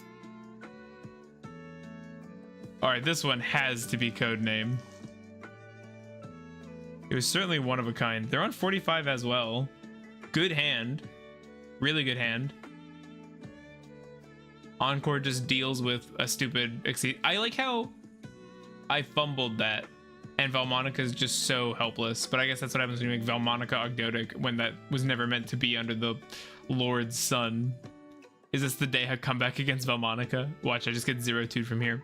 All right, this one has to be codename. It was certainly one of a kind. They're on 45 as well. Good hand. Really good hand. Encore just deals with a stupid exceed. I like how I fumbled that. And Vaalmonica is just so helpless. But I guess that's what happens when you make Vaalmonica Ogdoadic when that was never meant to be under the Lord's Sun. Is this the Deha comeback against Vaalmonica? Watch, I just get 0-2'd from here.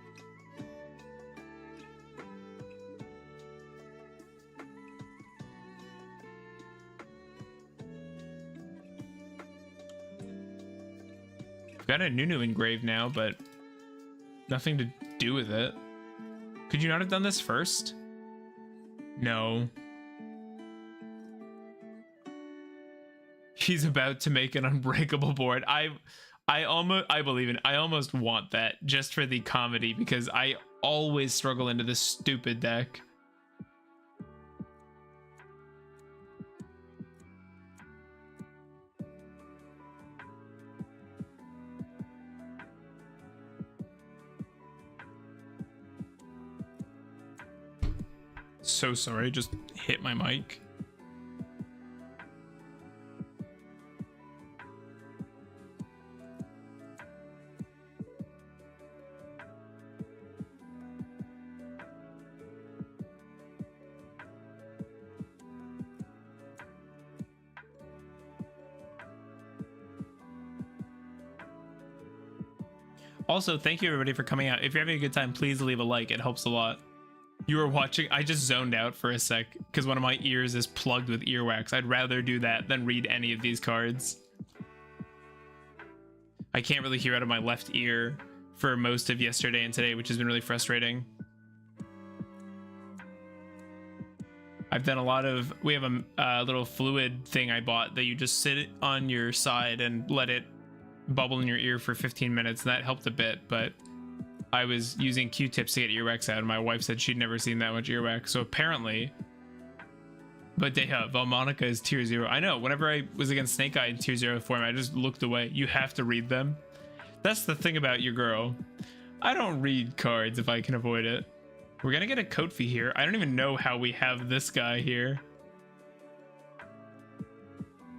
Got a Nunu engraved now, but nothing to do with it. Could you not have done this first? No. He's about to make an unbreakable board. I believe in it. I almost want that just for the comedy because I always struggle into this stupid deck. So sorry, just hit my mic. Also, thank you everybody for coming out. If you're having a good time, please leave a like. It helps a lot. You were watching, I just zoned out for a sec because one of my ears is plugged with earwax. I'd rather do that than read any of these cards. I can't really hear out of my left ear for most of yesterday and today, which has been really frustrating. I've done a lot of, we have a little fluid thing I bought that you just sit on your side and let it bubble in your ear for 15 minutes. And that helped a bit, but I was using Q-tips to get earwax out, and my wife said she'd never seen that much earwax. So apparently, but Deha, Vaalmonica is tier 0. I know, whenever I was against Snake Eye in tier 0 form, I just looked away. You have to read them. That's the thing about your girl. I don't read cards if I can avoid it. We're gonna get a Kofi here. I don't even know how we have this guy here.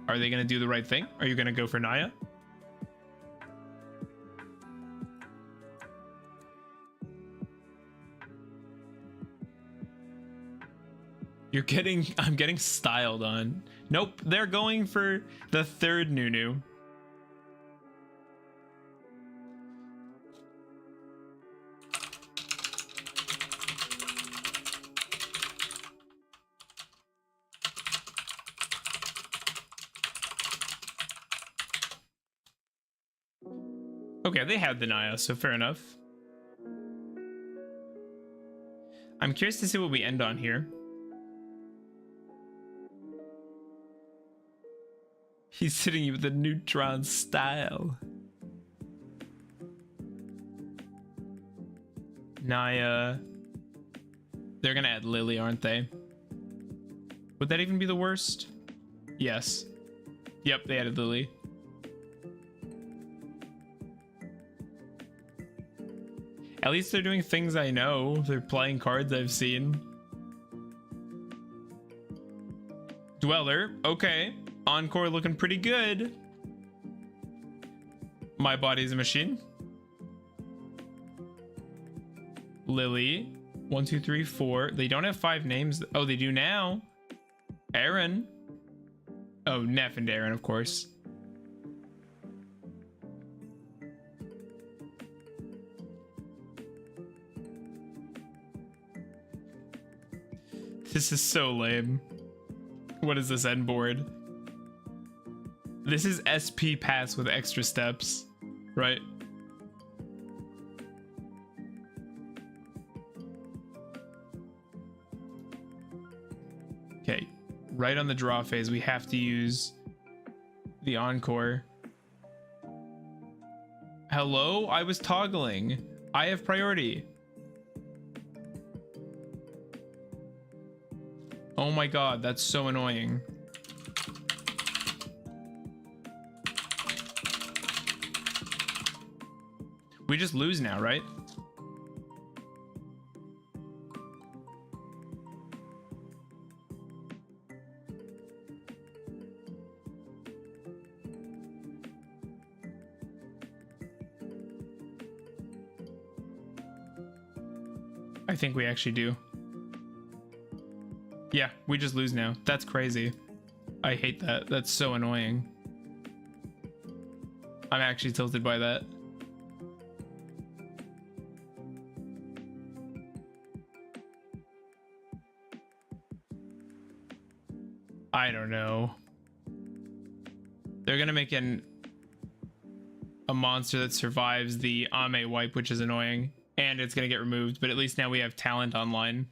Are they gonna do the right thing? Are you gonna go for Naya? I'm getting styled on. Nope, they're going for the 3rd Nunu. Okay, they had the Naya, so fair enough. I'm curious to see what we end on here. He's hitting you with a neutron style. Naya. They're gonna add Lily, aren't they? Would that even be the worst? Yes. Yep, they added Lily. At least they're doing things I know. They're playing cards I've seen. Dweller, okay. Encore looking pretty good. My body's a machine. Lily. 1, 2, 3, 4. They don't have 5 names. Oh, they do now. Aaron. Oh, Neff and Aaron, of course. This is so lame. What is this end board? This is SP pass with extra steps, right? Okay, right on the draw phase, we have to use the encore. Hello? I was toggling. I have priority. Oh my god, that's so annoying. We just lose now, right? I think we actually do. Yeah, we just lose now. That's crazy. I hate that. That's so annoying. I'm actually tilted by that. I don't know. They're gonna make a monster that survives the Ame wipe, which is annoying, and it's gonna get removed, but at least now we have talent online.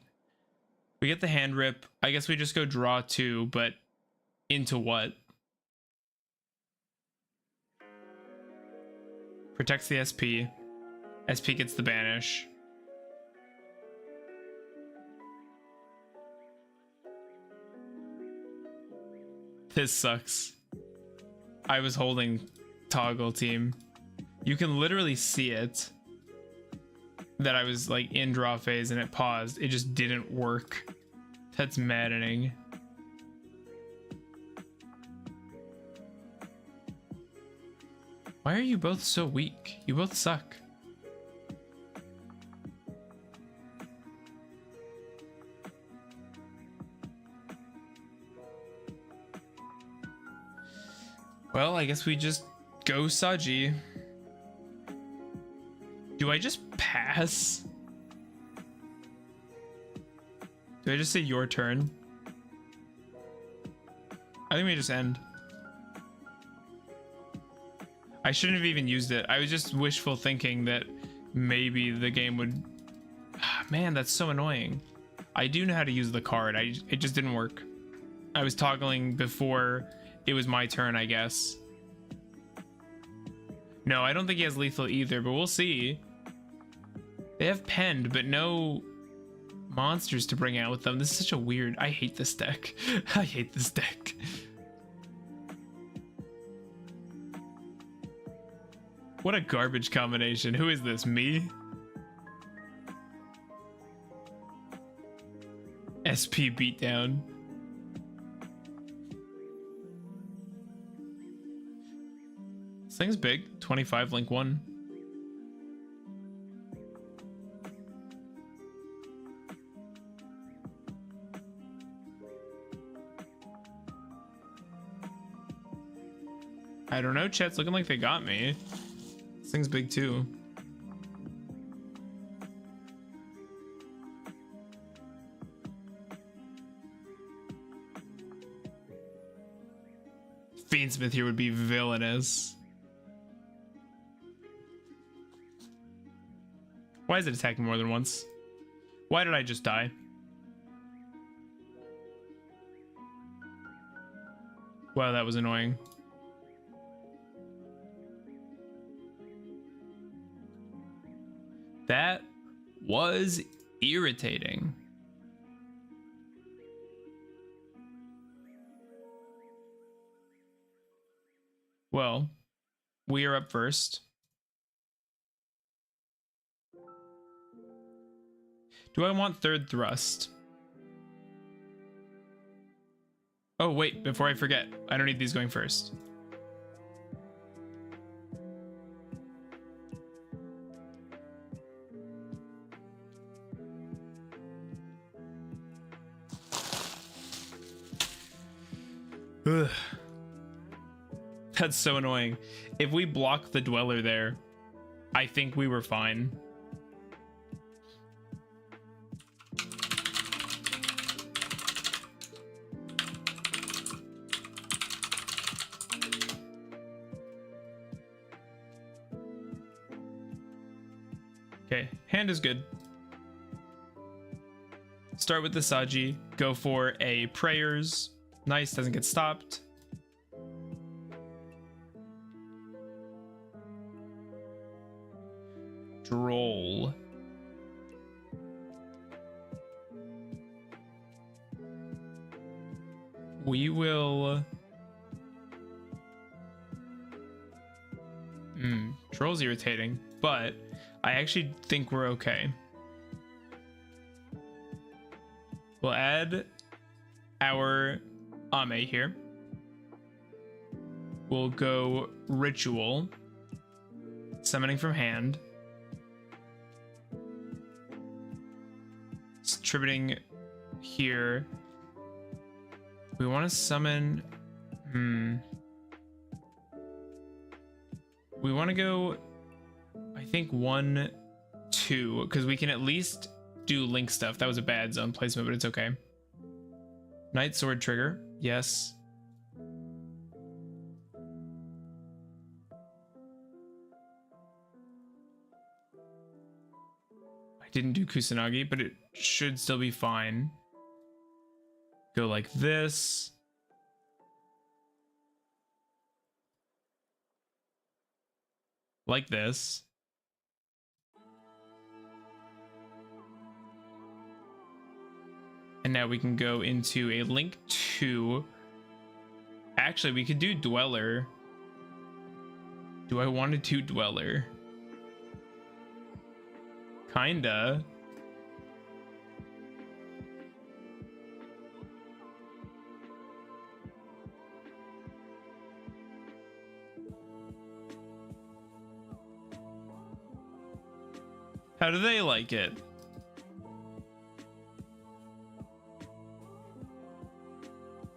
We get the hand rip. I guess we just go draw 2, but into what? Protects the SP. SP gets the banish. This sucks. I was holding toggle team. You can literally see it. That I was like in draw phase and it paused. It just didn't work. That's maddening. Why are you both so weak? You both suck. Well, I guess we just go Saji. Do I just pass? Do I just say your turn? I think we just end. I shouldn't have even used it. I was just wishful thinking that maybe the game would... Man, that's so annoying. I do know how to use the card. It just didn't work. I was toggling before it was my turn, I guess. No, I don't think he has lethal either, but we'll see. They have penned, but no monsters to bring out with them. This is such a weird... I hate this deck. I hate this deck. What a garbage combination. Who is this? Me? SP beatdown. This thing's big. 25 link 1. I don't know, chat's looking like they got me. This thing's big too. Fiendsmith here would be villainous. Why is it attacking more than once? Why did I just die? Wow, that was annoying. That was irritating. Well, we are up first. Do I want third thrust? Oh, wait, before I forget, I don't need these going first. Ugh. That's so annoying. If we block the dweller there, I think we were fine. Okay, hand is good. Start with the Saji, go for a prayers. Nice, doesn't get stopped. Droll. We will... Droll's irritating, but I actually think we're okay. We'll add our Ame here. We'll go Ritual. Summoning from hand. Distributing here. We want to summon... We want to go, I think 1, 2, because we can at least do link stuff. That was a bad zone placement, but it's okay. Night Sword trigger, yes. I didn't do Kusanagi, but it should still be fine. Go like this. Like this. And now we can go into a link to... Actually, we could do Dweller. Do I want to do Dweller? Kinda. How do they like it?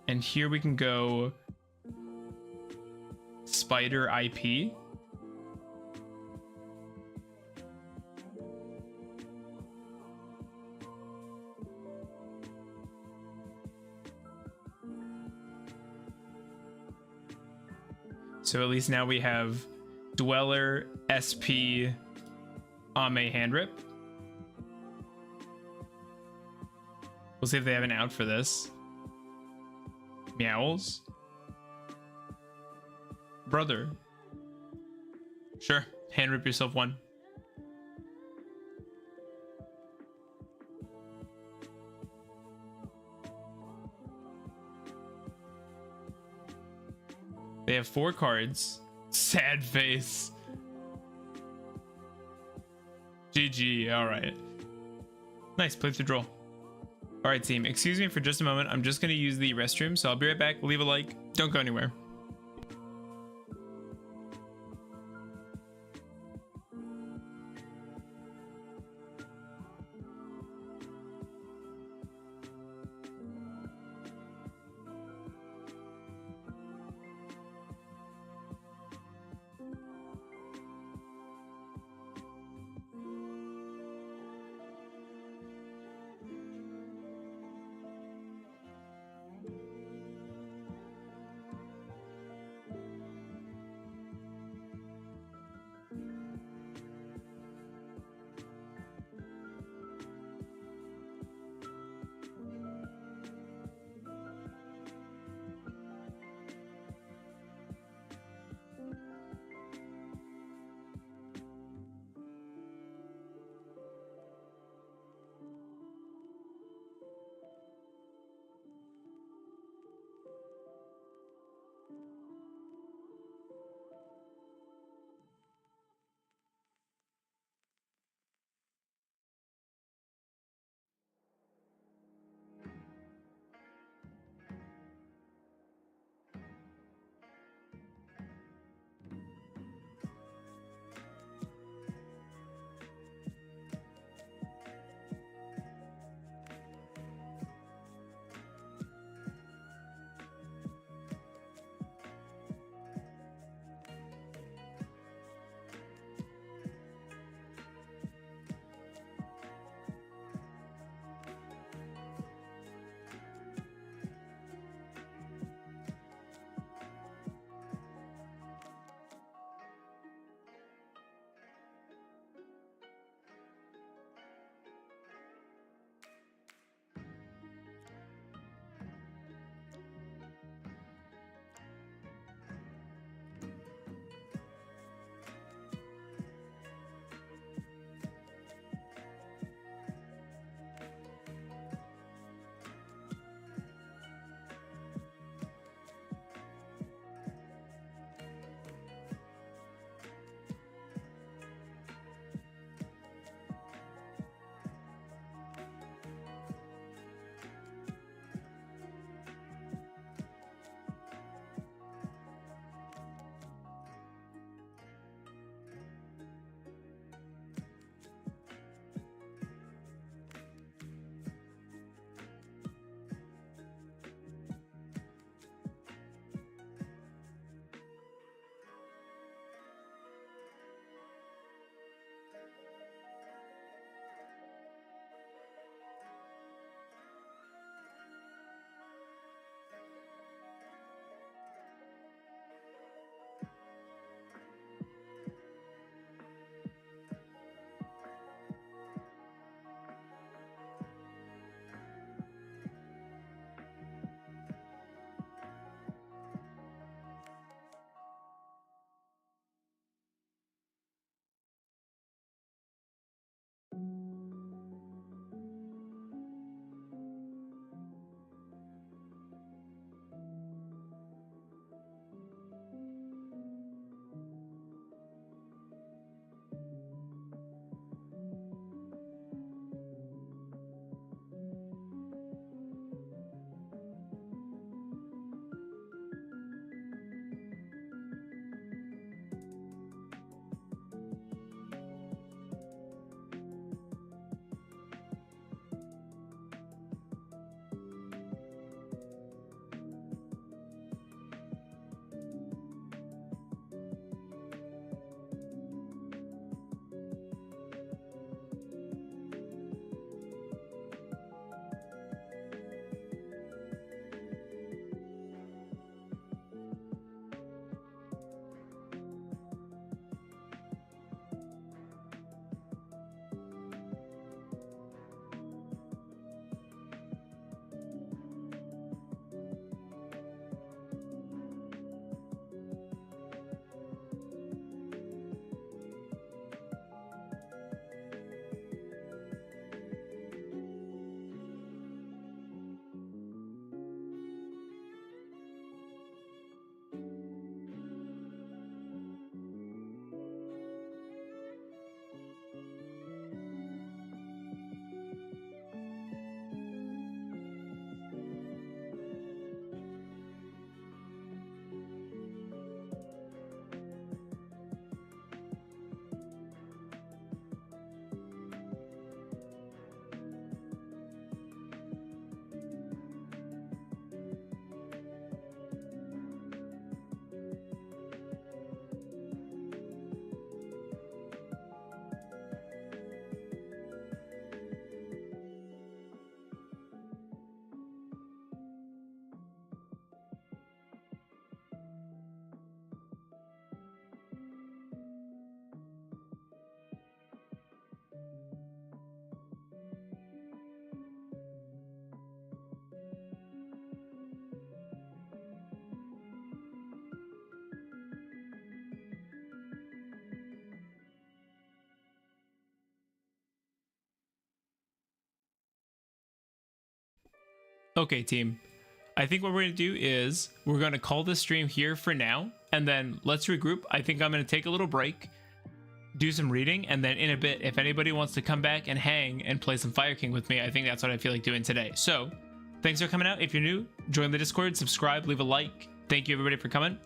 And here we can go Spider IP. So at least now we have Dweller, SP, Ame hand rip. We'll see if they have an out for this. Meowls. Brother. Sure. Hand rip yourself one. They have 4 cards. Sad face. GG. All right. Nice. Play through draw. All right, team. Excuse me for just a moment. I'm just going to use the restroom, so I'll be right back. Leave a like. Don't go anywhere. Okay, team. I think what we're going to do is we're going to call this stream here for now, and then let's regroup. I think I'm going to take a little break, do some reading, and then in a bit, if anybody wants to come back and hang and play some Fire King with me, I think that's what I feel like doing today. So thanks for coming out. If you're new, join the Discord, subscribe, leave a like. Thank you everybody for coming.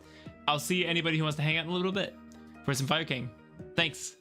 I'll see anybody who wants to hang out in a little bit for some Fire King. Thanks.